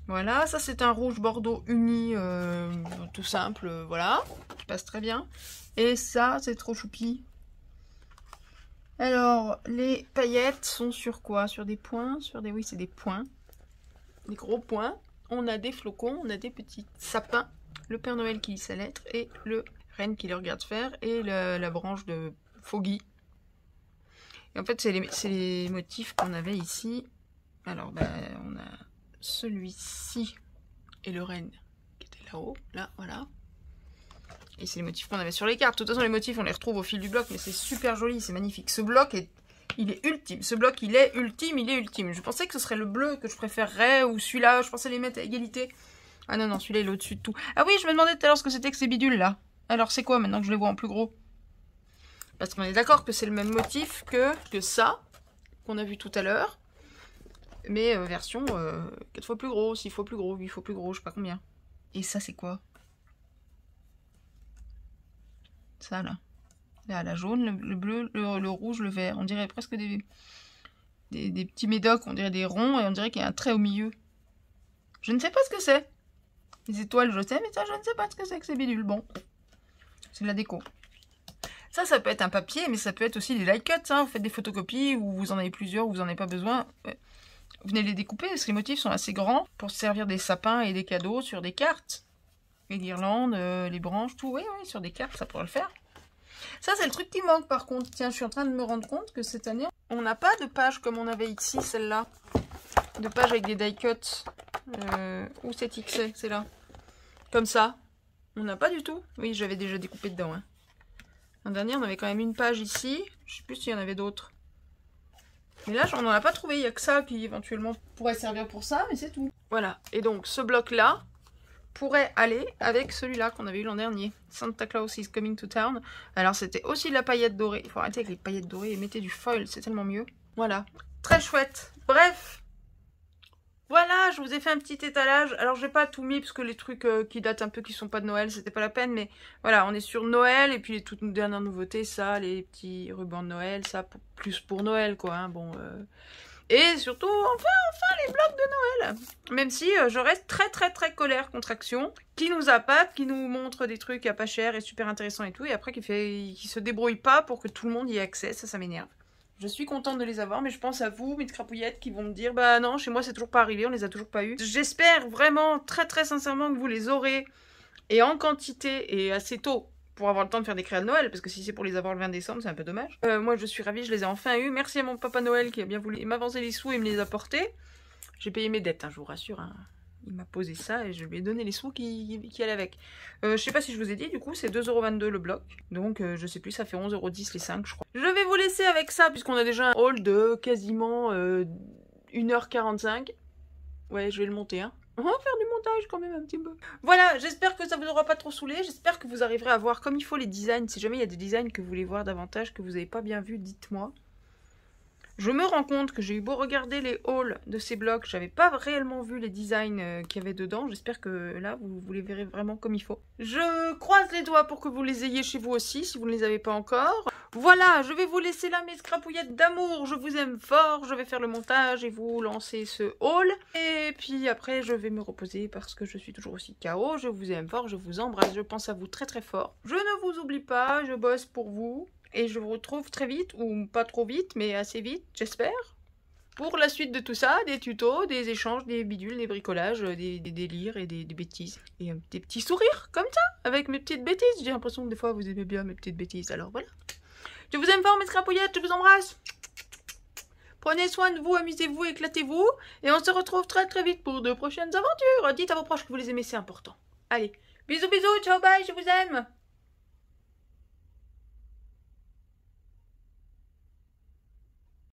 Voilà, ça c'est un rouge bordeaux uni, tout simple, voilà. Qui passe très bien. Et ça, c'est trop choupi. Alors, les paillettes sont sur quoi? Sur des points? Oui, c'est des points. Des gros points. On a des flocons, on a des petits sapins. Le Père Noël qui lit sa lettre et le renne qui le regarde faire. Et la branche de Foggy. Et en fait, c'est les motifs qu'on avait ici. Alors, ben, on a celui-ci et le renne qui était là-haut. Là, voilà. Et c'est les motifs qu'on avait sur les cartes. De toute façon, les motifs, on les retrouve au fil du bloc, mais c'est super joli, c'est magnifique. Ce bloc, il est ultime. Ce bloc, il est ultime, il est ultime. Je pensais que ce serait le bleu que je préférerais, ou celui-là, je pensais les mettre à égalité. Ah non, non, celui-là, il est au-dessus de tout. Ah oui, je me demandais tout à l'heure ce que c'était que ces bidules-là. Alors, c'est quoi, maintenant que je les vois en plus gros? Parce qu'on est d'accord que c'est le même motif que ça, qu'on a vu tout à l'heure. Mais version 4 fois plus gros, 6 fois plus gros, 8 fois plus gros, je sais pas combien. Et ça, c'est quoi? Ça, là. Là, la jaune, le bleu, le rouge, le vert. On dirait presque des petits médocs, on dirait des ronds, et on dirait qu'il y a un trait au milieu. Je ne sais pas ce que c'est. Les étoiles, je sais, mais ça, je ne sais pas ce que c'est que ces bidules. Bon, c'est de la déco. Ça peut être un papier, mais ça peut être aussi des die cuts. Hein. Vous faites des photocopies, ou vous en avez plusieurs, ou vous n'en avez pas besoin. Vous venez les découper, parce que les motifs sont assez grands pour se servir des sapins et des cadeaux sur des cartes. Les guirlandes, les branches, tout. Oui, oui, sur des cartes, ça pourrait le faire. Ça, c'est le truc qui manque, par contre. Tiens, je suis en train de me rendre compte que cette année, on n'a pas de page comme on avait ici, celle-là. De page avec des die cuts. Où c'est XC, c'est là. Comme ça. On n'a pas du tout. Oui, j'avais déjà découpé dedans. Hein. L'an dernier, on avait quand même une page ici. Je sais plus s'il y en avait d'autres. Mais là, on n'en a pas trouvé. Il n'y a que ça qui éventuellement pourrait servir pour ça, mais c'est tout. Voilà. Et donc, ce bloc-là pourrait aller avec celui-là qu'on avait eu l'an dernier. Santa Claus is coming to town. Alors, c'était aussi de la paillette dorée. Il faut arrêter avec les paillettes dorées et mettez du foil. C'est tellement mieux. Voilà. Très chouette. Bref. Voilà, je vous ai fait un petit étalage. Alors, j'ai pas tout mis parce que les trucs qui datent un peu, qui sont pas de Noël, c'était pas la peine. Mais voilà, on est sur Noël. Et puis, les toutes dernières nouveautés, ça, les petits rubans de Noël, ça, plus pour Noël, quoi. Hein, bon. Et surtout, enfin, les blocs de Noël. Même si je reste très colère contre Action, qui nous appâte, qui nous montre des trucs à pas cher et super intéressants et tout. Et après, qui se débrouille pas pour que tout le monde y ait accès. Ça m'énerve. Je suis contente de les avoir, mais je pense à vous, mes crapouillettes, qui vont me dire « Bah non, chez moi, c'est toujours pas arrivé, on les a toujours pas eu. » J'espère vraiment, très sincèrement, que vous les aurez, et en quantité, et assez tôt, pour avoir le temps de faire des créas de Noël, parce que si c'est pour les avoir le 20 décembre, c'est un peu dommage. Moi, je suis ravie, je les ai enfin eus. Merci à mon papa Noël qui a bien voulu m'avancer les sous et me les apporter. J'ai payé mes dettes, hein, je vous rassure. Hein. Il m'a posé ça et je lui ai donné les sous qui allaient avec. Je sais pas si je vous ai dit, du coup, c'est 2,22 € le bloc. Donc, je sais plus, ça fait 11,10 € les 5, je crois. Je vais vous laisser avec ça, puisqu'on a déjà un haul de quasiment 1h45. Ouais, je vais le monter, hein. On va faire du montage quand même un petit peu. Voilà, j'espère que ça vous aura pas trop saoulé. J'espère que vous arriverez à voir comme il faut les designs. Si jamais il y a des designs que vous voulez voir davantage, que vous n'avez pas bien vu, dites-moi. Je me rends compte que j'ai eu beau regarder les hauls de ces blocs, j'avais pas réellement vu les designs qu'il y avait dedans. J'espère que là, vous les verrez vraiment comme il faut. Je croise les doigts pour que vous les ayez chez vous aussi, si vous ne les avez pas encore. Voilà, je vais vous laisser là mes scrapouillettes d'amour. Je vous aime fort, je vais faire le montage et vous lancer ce haul. Et puis après, je vais me reposer parce que je suis toujours aussi KO. Je vous aime fort, je vous embrasse, je pense à vous très fort. Je ne vous oublie pas, je bosse pour vous. Et je vous retrouve très vite, ou pas trop vite, mais assez vite, j'espère. Pour la suite de tout ça, des tutos, des échanges, des bidules, des bricolages, des délires et des bêtises. Et des petits sourires, comme ça, avec mes petites bêtises. J'ai l'impression que des fois, vous aimez bien mes petites bêtises, alors voilà. Je vous aime fort, mes scrapouillettes, je vous embrasse. Prenez soin de vous, amusez-vous, éclatez-vous. Et on se retrouve très vite pour de prochaines aventures. Dites à vos proches que vous les aimez, c'est important. Allez, bisous, ciao, bye, je vous aime.